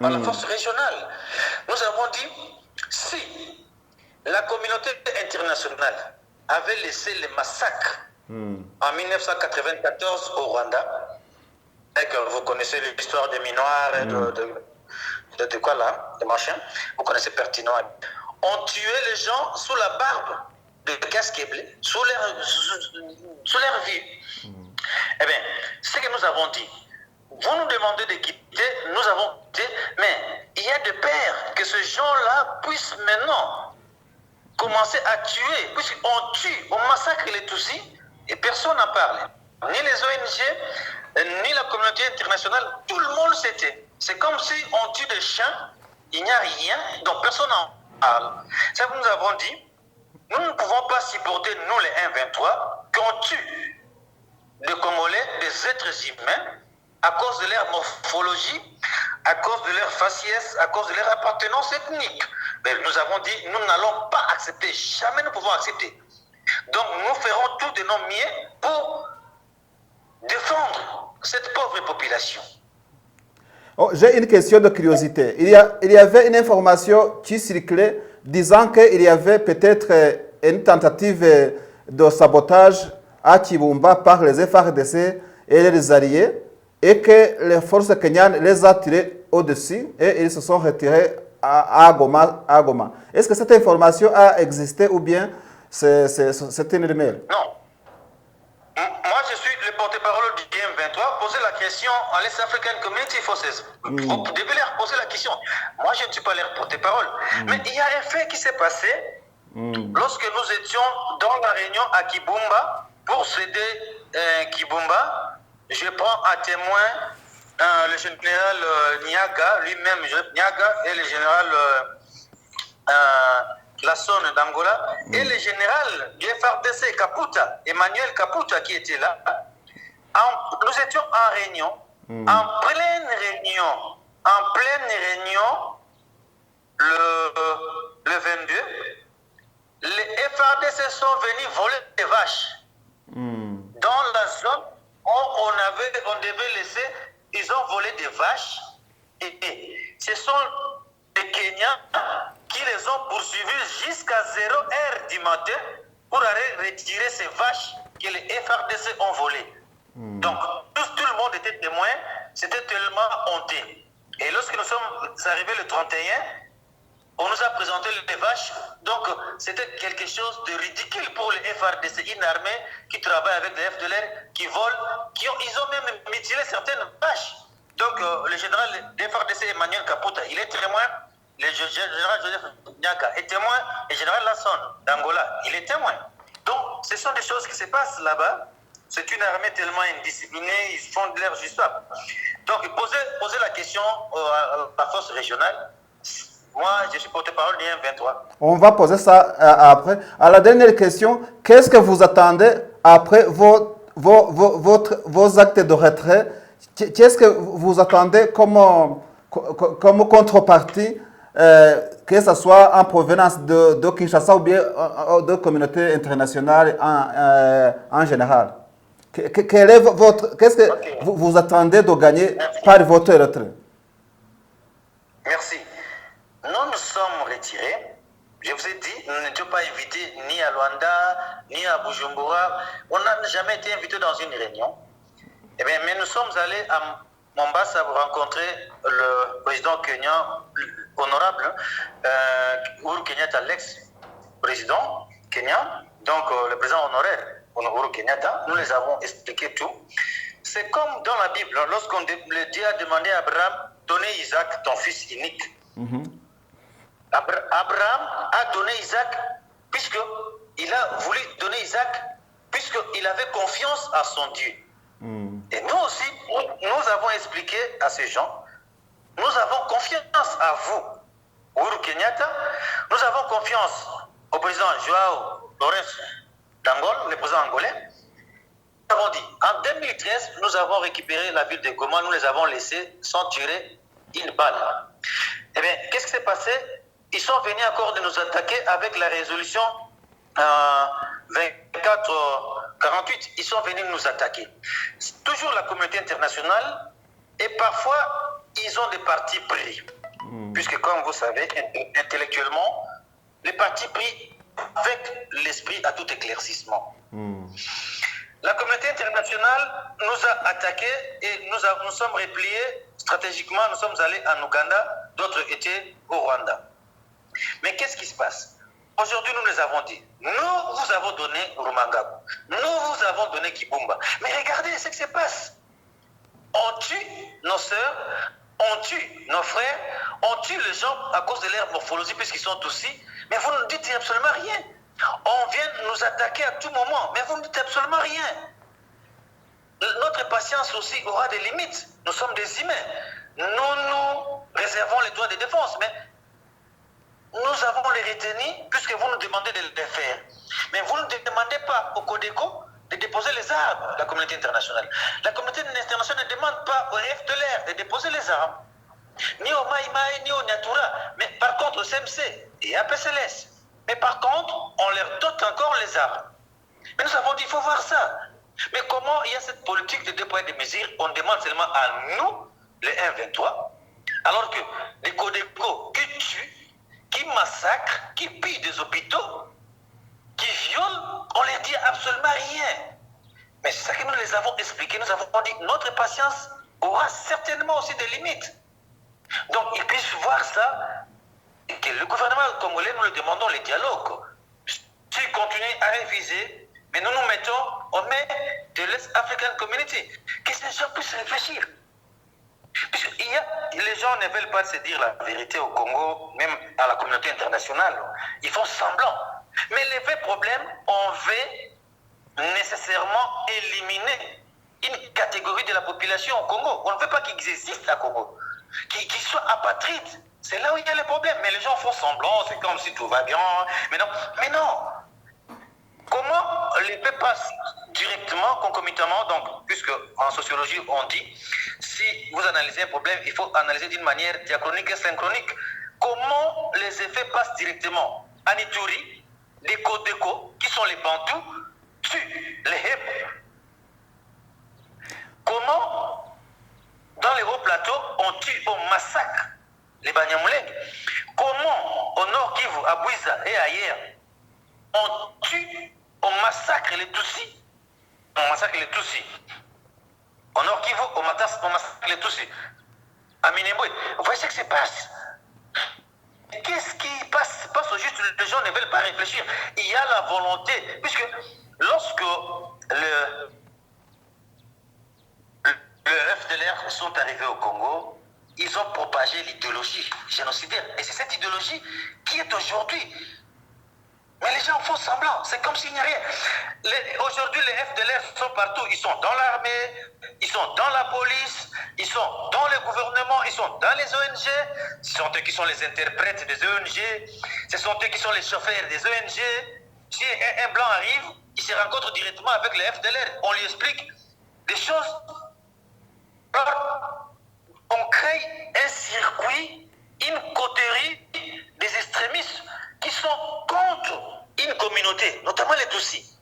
la force régionale. Nous avons dit, si la communauté internationale avait laissé les massacres en 1994 au Rwanda, et que vous connaissez l'histoire des Minoirs et de quoi là, de machin, vous connaissez pertinent. On tuait les gens sous la barbe de Gasqueblé, sous leur vie. Eh bien, ce que nous avons dit, vous nous demandez de quitter, nous avons dit, mais il y a de peur que ces gens-là puissent maintenant commencer à tuer, puisqu'on tue, on massacre les Tutsis et personne n'en parle. Ni les ONG, ni la communauté internationale, tout le monde s'était. C'est comme si on tue des chiens, il n'y a rien, donc personne n'en parle. C'est que nous avons dit, nous ne pouvons pas supporter, nous les 1-23, qu'on tue des Congolais, des êtres humains, à cause de leur morphologie, à cause de leur faciès, à cause de leur appartenance ethnique. Mais nous avons dit, nous n'allons pas accepter, jamais nous pouvons accepter. Donc nous ferons tout de nos mieux pour défendre cette pauvre population. Oh, j'ai une question de curiosité. Il y avait une information qui circulait disant qu'il y avait peut-être une tentative de sabotage à Kibumba par les FARDC et les alliés et que les forces kenyanes les ont tirés au-dessus et ils se sont retirés à Goma. Est-ce que cette information a existé ou bien c'est une rumeur? Non. Moi, je suis le porte-parole du DM23. Posez la question à l'Est African Community Forces. Vous devez leur poser la question. Moi, je ne suis pas leur porte-parole. Mais il y a un fait qui s'est passé lorsque nous étions dans la réunion à Kibumba pour céder Kibumba. Je prends à témoin le général Niaga, lui-même, Niaga, et le général Lassone d'Angola, et le général du FARDC, Kaputa, Emmanuel Kaputa, qui était là. Nous étions en réunion, en pleine réunion, le 22, les FARDC sont venus voler des vaches. Dans la zone où on devait laisser, ils ont volé des vaches et ce sont les Kenyans qui les ont poursuivis jusqu'à 0h du matin pour aller retirer ces vaches que les FARDC ont volées. Donc tout le monde était témoin, c'était tellement honteux. Et lorsque nous sommes arrivés le 31, on nous a présenté les vaches, donc c'était quelque chose de ridicule pour les FARDC, une armée qui travaille avec des FDLR, qui volent, ils ont même mutilé certaines vaches. Donc le général des FARDC, Emmanuel Kaputa, il est témoin, le général Joseph Niaga est témoin, et le général Lassone d'Angola, il est témoin. Donc ce sont des choses qui se passent là-bas. C'est une armée tellement indisciplinée, ils font de leur histoire. Donc posez la question à la force régionale. Moi, je suis porte-parole du M23. On va poser ça après. À la dernière question, qu'est-ce que vous attendez après vos actes de retrait? Qu'est-ce que vous attendez comme contrepartie, que ce soit en provenance de Kinshasa ou bien de communauté internationale en général? Qu'est-ce que vous attendez de gagner par votre retrait? Merci. Nous nous sommes retirés Je vous ai dit, nous n'étions pas invités ni à Luanda, ni à Bujumbura. On n'a jamais été invités dans une réunion. Eh bien, mais nous sommes allés à Mombasa pour rencontrer le président kenyan, honorable, Uhuru Kenyatta, l'ex-président kenyan, donc le président honoraire, Uhuru Kenyatta. Nous les avons expliqué tout. C'est comme dans la Bible, lorsqu'on Dieu a demandé à Abraham, donnez Isaac, ton fils unique. Abraham a donné Isaac, puisqu'il a voulu donner Isaac, puisqu'il avait confiance à son Dieu. Et nous aussi, nous avons expliqué à ces gens, nous avons confiance à vous, Uhuru Kenyatta, nous avons confiance au président Joao Lourenço d'Angola, le président angolais. Nous avons dit, en 2013, nous avons récupéré la ville de Goma, nous les avons laissés sans tirer une balle. Eh bien, qu'est-ce qui s'est passé? Ils sont venus encore de nous attaquer avec la résolution 2448. Ils sont venus nous attaquer. C'est toujours la communauté internationale et parfois, ils ont des partis pris. Puisque, comme vous savez, intellectuellement, les partis pris avec l'esprit à tout éclaircissement. La communauté internationale nous a attaqués et nous sommes repliés stratégiquement. Nous sommes allés en Ouganda, d'autres étaient au Rwanda. Mais qu'est-ce qui se passe? Aujourd'hui, nous les avons dit. Nous vous avons donné Rumangabo. Nous vous avons donné Kibumba. Mais regardez ce qui se passe. On tue nos sœurs, on tue nos frères, on tue les gens à cause de leur morphologie puisqu'ils sont aussi. Mais vous ne dites absolument rien. On vient nous attaquer à tout moment, mais vous ne dites absolument rien. Notre patience aussi aura des limites. Nous sommes des humains. Nous réservons les droits de défense, mais nous avons les retenus puisque vous nous demandez de les faire. Mais vous ne demandez pas au Codeco de déposer les armes, la communauté internationale. La communauté internationale ne demande pas au FDLR de déposer les armes, ni au Maïmaï, ni au Nyatura, mais par contre au CMC et à PCLS. Mais par contre, on leur dote encore les armes. Mais nous avons dit, il faut voir ça. Mais comment il y a cette politique de déployer des mesures? On demande seulement à nous, les 1-23, alors que les Codeco qui tuent, qui massacrent, qui pillent des hôpitaux, qui violent, on ne leur dit absolument rien. Mais c'est ça que nous les avons expliqué. Nous avons dit, notre patience aura certainement aussi des limites. Donc, ils puissent voir ça. Et que le gouvernement congolais, nous le demandons le dialogue. S'il continue à réviser, mais nous nous mettons au mai de l'Est African Community, que ces gens puissent réfléchir. Les gens ne veulent pas se dire la vérité au Congo, même à la communauté internationale. Ils font semblant. Mais le vrai problème, on veut nécessairement éliminer une catégorie de la population au Congo. On ne veut pas qu'ils existent à Congo, qu'ils soient apatrides. C'est là où il y a le problème. Mais les gens font semblant, c'est comme si tout va bien. Mais non. Comment les peuples passent directement, concomitamment, donc, puisque en sociologie on dit, si vous analysez un problème, il faut analyser d'une manière diachronique et synchronique. Comment les effets passent directement? En Ituri, les Codeco, qui sont les Bantous, tuent les Hep. Comment, dans les hauts plateaux, on tue, on massacre les Banyamulenge? Comment, au Nord Kivu, à Bouiza et ailleurs, on tue, on massacre les Tutsis? On massacre les Tutsis. Au Nord Kivu, on massacre les Tutsis. À Minembwe, vous voyez ce qui se passe? Qu'est-ce qui passe au juste? Les gens ne veulent pas réfléchir. Il y a la volonté, puisque lorsque le FDLR sont arrivés au Congo, ils ont propagé l'idéologie génocidaire. Et c'est cette idéologie qui est aujourd'hui. Mais les gens font semblant, c'est comme s'il n'y a rien. Aujourd'hui, les FDLR sont partout. Ils sont dans l'armée, ils sont dans la police, ils sont dans le gouvernement, ils sont dans les ONG. Ce sont eux qui sont les interprètes des ONG. Ce sont eux qui sont les chauffeurs des ONG. Si un blanc arrive, il se rencontre directement avec les FDLR. On lui explique des choses. Alors, on crée un circuit, une coterie des extrémistes qui sont contre une communauté, notamment les Tutsis.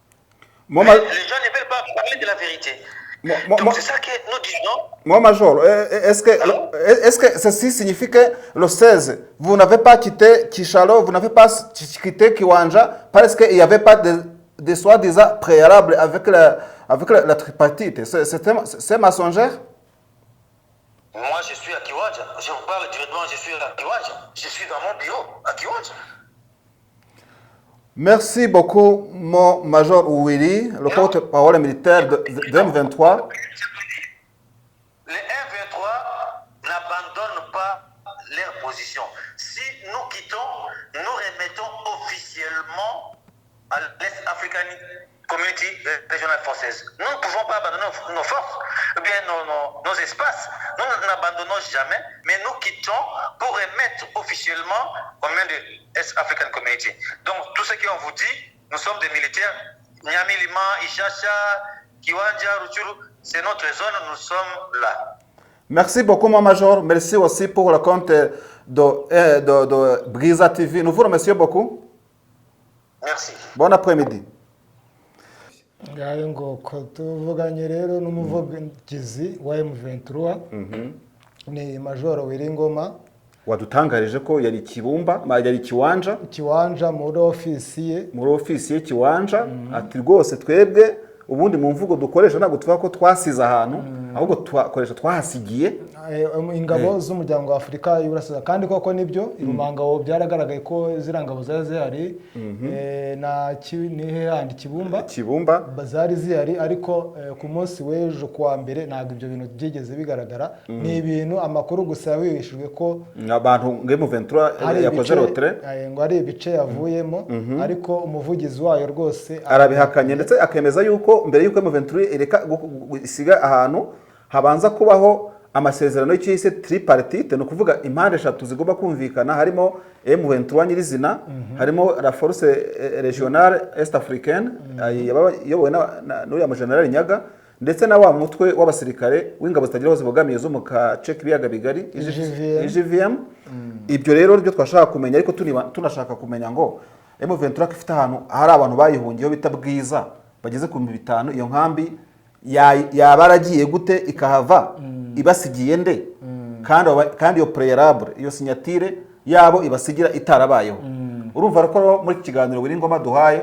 Les gens ne veulent pas parler de la vérité. Donc c'est ça que nous disons. Moi, Major, est-ce que ceci signifie que le 16, vous n'avez pas quitté Kishalo, vous n'avez pas quitté Kiwanja parce qu'il n'y avait pas de soi-disant préalable avec la tripartite? C'est mensongère? Moi, je suis à Kiwanja. Je vous parle directement, je suis à Kiwanja. Je suis dans mon bureau à Kiwanja. Merci beaucoup, mon Major Willy, le porte-parole militaire de M23. Les M23 n'abandonnent pas leur position. Si nous quittons, nous remettons officiellement à l'Est African Community régionale française. Nous ne pouvons pas abandonner nos forces, ou bien nos espaces. Nous n'abandonnons jamais, mais nous quittons pour remettre officiellement au main de l'Est African Community. Donc, tout ce qu'on vous dit, nous sommes des militaires. Nyamilima, Ishasha, Kiwanja, Ruchuru, c'est notre zone, nous sommes là. Merci beaucoup, mon Major. Merci aussi pour le compte de Brisa TV. Nous vous remercions beaucoup. Merci. Bon après-midi. ngayo ngoko tuvuganye rero n'umuvugizi wa M23 ni Major Wiringoma wadutangarije ko yari Kibumba, yari Kiwanja muri ofisi ye Kiwanja, ati rwose twebwe ubundi mu mvugo dukoresha ntabwo tuvuga ko twasize ahantu ahubwo twakoresha twahasigiye ingabo z'umuryango wa Afurika y'Uburasirazuba kandi koko nibyo irumangabo byaragaragaye ko zirangabo zari zihari na nihe handi Kibumba bazari zihari ariko ku munsi w'ejo kuwa mbere ntabwo ibyo bintu byigeze bigaragara ni ibintu amakuru gusa yabishijwe ko abantu M23 yakoze rotre ngo ari ibice yavuyemo ariko umuvugizi wayo rwose arabihakanye ndetse akemeza yuko mbere yuko M23 ireka isiga ahantu habanza kubaho amasezerano y'icise tripartite, no kuvuga impande eshatu zigomba kumvikana, harimo M23 nyirizina, harimo la force régionale est africaine yobowe n'uriya mu general Nyaga, ndetse na wa mutwe w'abasirikare w'ingabo zitagira hose bogamiye zo mu kace k'ibiyaga bigari IGVM. Ibyo rero byo twashaka kumenya, ariko tunashaka kumenya ngo M23 ifite ahantu hari abantu bayihungiyeho bita Bwiza bageze ku 500, iyo nkambi yabaragiye gute ikahava ibasigiye nde? kandi iyo préalable iyo signature yabo ibasigira itarabayeho. Urumva ko muri kiganiro Wiringoma duhaye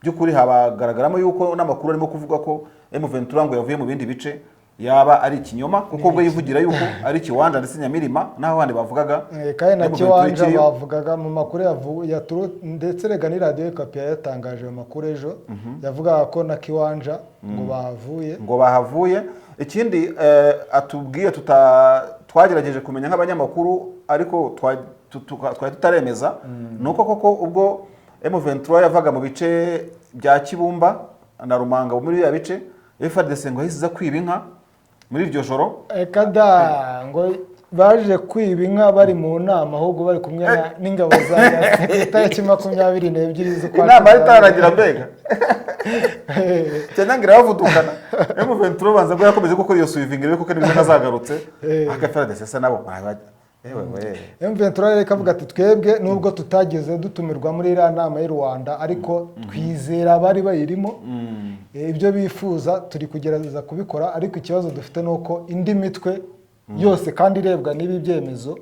byukuri habagaragaramo yuko n'amakuru arimo kuvuga ko M23 ngo yavuye mu bindi bice yaba ari ikinyoma, kuko ubwo yivugira yuko ari Kiwanja ndetse Nyamirima naho handi bavugaga kandi na Kiwanja bavugaga mu makuru ndetse rega ni radio Ekapia yatangaje mu makuru ejo yavugaga ko na Kiwanja ngo bahavuye. Ikindi atubwiye twagerageje kumenya nk'abanyamakuru ariko twari tutaremeza nuko koko ubwo M23 yavaga mu bice bya Kibumba na Rumanga muri ya bice FARDC ngo hisiza kwiba inka muri iryo joro. Ekada ngo baje kwiba inka bari mu nama ahubwo bari kumwe n'ingabo za tariki 22 z'ukwa inama itaragira mbega cyanangira bavudukana. M23 banza ngo yakomeje gukora iyo swivingi rero kuko nibyo nazagarutse akaFARDC sasa nabo M23 reka avuga ati twebwe nubwo tutageze dutumirwa muri iriya nama y'u Rwanda ariko twizera bari bayirimo ibyo bifuza turi kugerageza kubikora, ariko ikibazo dufite nuko indi mitwe yose kandi irebwa n'ibi byemezo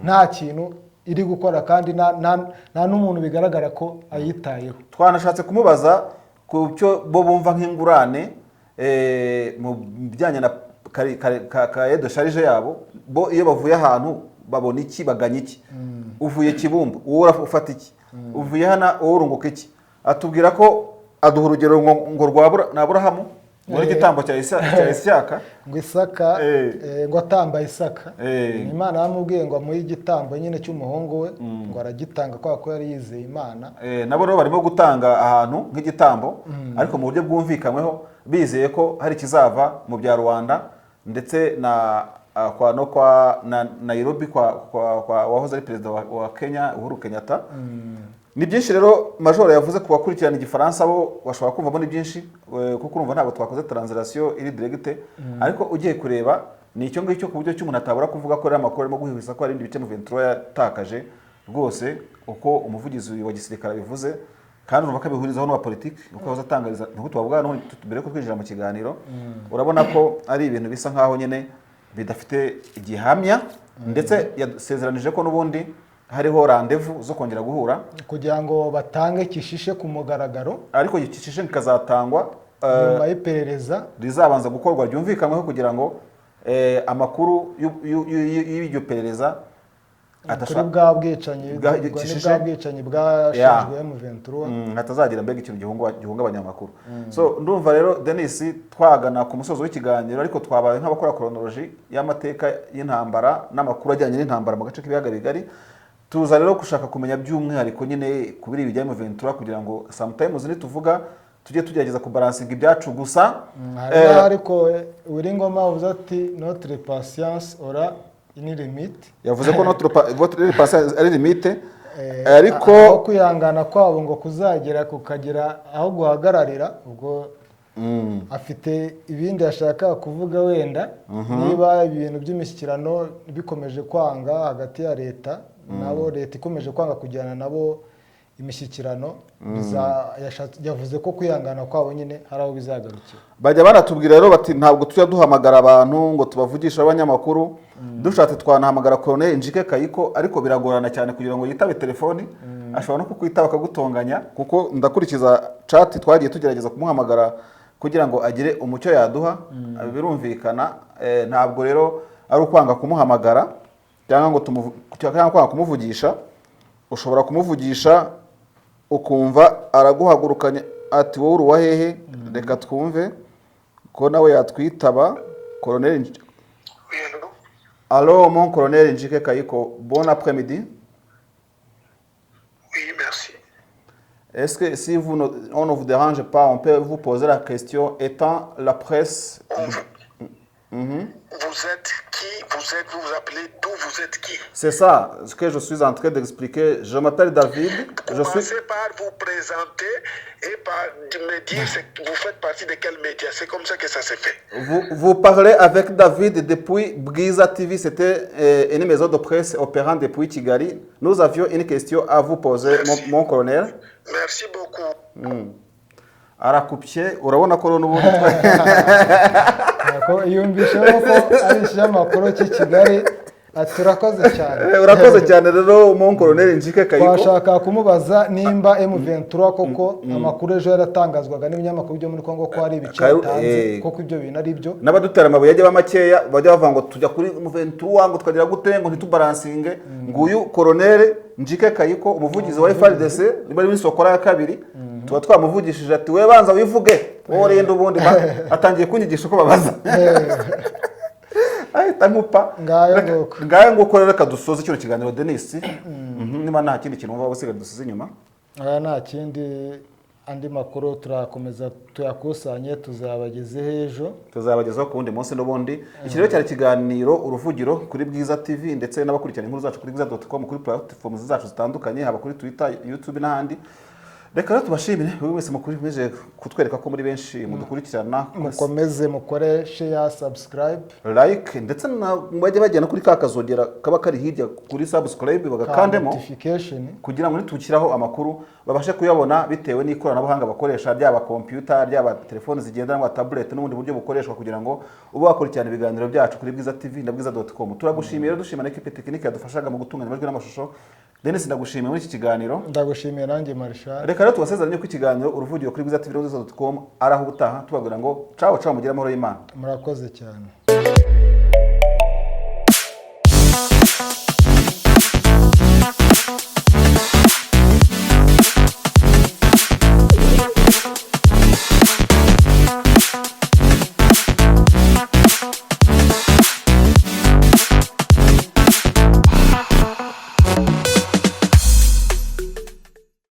nta kintu iri gukora kandi nta n'umuntu bigaragara ko ayitayeho. Twanashatse kumubaza ku cyo bo bumva nk'ingurane mu bijyanye na kaye de charge yabo, bo iyo bavuye ahantu babona iki baganya iki? Uvuye Kibumba wowe ufata iki? Uvuye hana wowe urunguka iki? Atubwira ko aduha urugero ngo rwabura na Aburahamu muri gitambo cya Isaka ngo Isaka ngo atamba Isaka Imana yamubwiye ngo muri gitambo nyine cy'umuhungu we ngo aragitanga ko yari yizeye Imana. Nabo rero barimo gutanga ahantu nk'igitambo ariko mu buryo bwumvikanyweho bizeye ko hari kizava mu bya Rwanda ndetse na Nairobi kwa wahoze ari perezida wa Kenya Uhuru Kenyatta. Ni byinshi rero Major yavuze ku bakurikirana igifaransa bo bashobora kumva ni byinshi kuko urumva ntabwo twakoze translation iri direct, ariko ugiye kureba ni icyo ngicyo ku buryo cy'umuntu atabura kuvuga ko ari amakuru arimo guhibisa ko ari indi bice M23 yatakaje rwose uko umuvugizi wa gisirikare bivuze kandi urumva ko abihurizaho n'uwa politiki uko bazatangariza nuko tubavuga no mbere ko twinjira mu kiganiro urabona ko ari ibintu bisa nkaho nyine bidafite igihamya ndetse yasezeranije ko n'ubundi hariho rendezvous zo kongera guhura kugira ngo batange kishishe ku mugaragaro, ariko kishishe kikazatangwa nyuma y'iperereza rizabanza gukorwa ryumvikanweho kugira ngo amakuru y'iryo perereza kuri bwa bwicanyi bwashinjwe M23 hatazagira mbega ikintu gihungabanya amakuru. So ndumva rero Denis twagana ku musozo w'ikiganiro, ariko twabaye nk'abakora chronology y'amateka y'intambara n'amakuru ajyanye n'intambara mu gace k'ibiyaga bigari. Tuza rero gushaka kumenya by'umwihariko nyine kubiri ibijyanye M23 kugira ngo sometimes nituvuga tujye tugerageza kubalansinga ibyacu gusa. Ariko Uwiringoma uvuze ati notre patience aura une limite, yavuze ko votre patience ari limite, ariko kwihangana kwabo ngo kuzagera kukagira aho guhagararira. Ubwo afite ibindi yashaka kuvuga wenda niba ibintu by'imishyikirano bikomeje kwanga hagati ya leta nabo, leta ikomeje kwanga kujyana nabo imishyikirano, yavuze ko kwihangana kwabo nyine hari aho bizagarukira. Bajya baratubwira rero bati ntabwo tujya duhamagara abantu ngo tubavugisha abanyamakuru, dushatse twanahamagara Colonel Njike Kayiko ariko biragorana cyane kugira ngo yitabe telefoni, ashobora no kukwitaba akagutonganya, kuko ndakurikiza chat twagiye tugerageza kumuhamagara kugira ngo agire umucyo yaduha, birumvikana. Ntabwo rero ari ukwanga kumuhamagara cyangwa ngo kwanga kumuvugisha. Ushobora kumuvugisha ukumva araguhagurukanye ati wowe uruwa hehe, reka twumve ko nawe yatwitaba. Colonel Allô, mon colonel Njike Kayiko, bon après-midi. Oui, merci. Est-ce que si on ne vous dérange pas, on peut vous poser la question, étant la presse... Vous êtes qui? Vous vous appelez d'où? Vous êtes qui? C'est ça ce que je suis en train d'expliquer. Je m'appelle David. Commencez par vous présenter et par me dire vous faites partie de quel média. C'est comme ça que ça se fait. Vous parlez avec David depuis Bwiza TV. C'était une maison de presse opérant depuis Kigali. Nous avions une question à vous poser, mon colonel. Merci beaucoup. Arakupye urabona ko n'ubundi yumvisheho ko ari ikinyamakuru cy'Kigali. Turakoze cyane. Urakoze cyane rero mon colonel Njike Kayiko. Twashaka kumubaza nimba M23 koko amakuru ejo yaratangazwaga n'ibinyamakuru byo muri Kongo ko ari ibice bitanze koko ibyo bintu ari byo. N'abadutera amabuye yajya bamakeya bajya bavuga ngo tujya kuri M23 ngo twagira gute ngo ntitubalansinge. Nguyu colonel Njike Kayiko umuvugizi wa FARDC bari muri Sokora ya kabiri, tuba twamuvugishije ati we banza wivuge wowe renda ubundi atangiye kunyigisha uko babaza. Ahita nkupa ngaye nguko rero kadusoza kino kiganiro Denis. Niba nta kindi kintu wumva gusiga dusize inyuma. Nta kindi, andi makuru turakomeza tuyakusanye tuzabagezeho ejo, tuzabagezaho ku wundi munsi n'ubundi. Iki rero cyari kiganiro uruvugiro kuri Bwiza TV ndetse n'abakurikirana inkuru zacu kuri bwiza.com kuri platforms zacu zitandukanye, haba kuri Twitter, YouTube n'ahandi. Reka rero tubashimire buri wese mukurikiye kutwereka ko muri benshi mudukurikirana. Mukomeze mukore share, subscribe, like ndetse bajye bagenda kuri kakazogera kaba kari hirya kuri subscribe bagakandemo notification kugira ngo nitukiraho amakuru babashe kuyabona bitewe n'ikoranabuhanga bakoresha, ryaba computer, ryaba telefone zigendanwa, tablet n'ubundi buryo bukoreshwa kugira ngo ube wakurikirana ibiganiro byacu kuri Bwiza TV na bwiza.com. Turagushimiye rero, dushimira equipe technique yadufashaga mu gutunganya amajwi n'amashusho. Denis ndagushimiye muri iki kiganiro. Ndagushimiye nanjye Marshal. Reka rero tubasezeranye ko ikiganiro uruvugiro kuri Bwiza TV na bwiza.com araho ubutaha tubabwira ngo ciao ciao, mugire amahoro y'Imana. Murakoze cyane.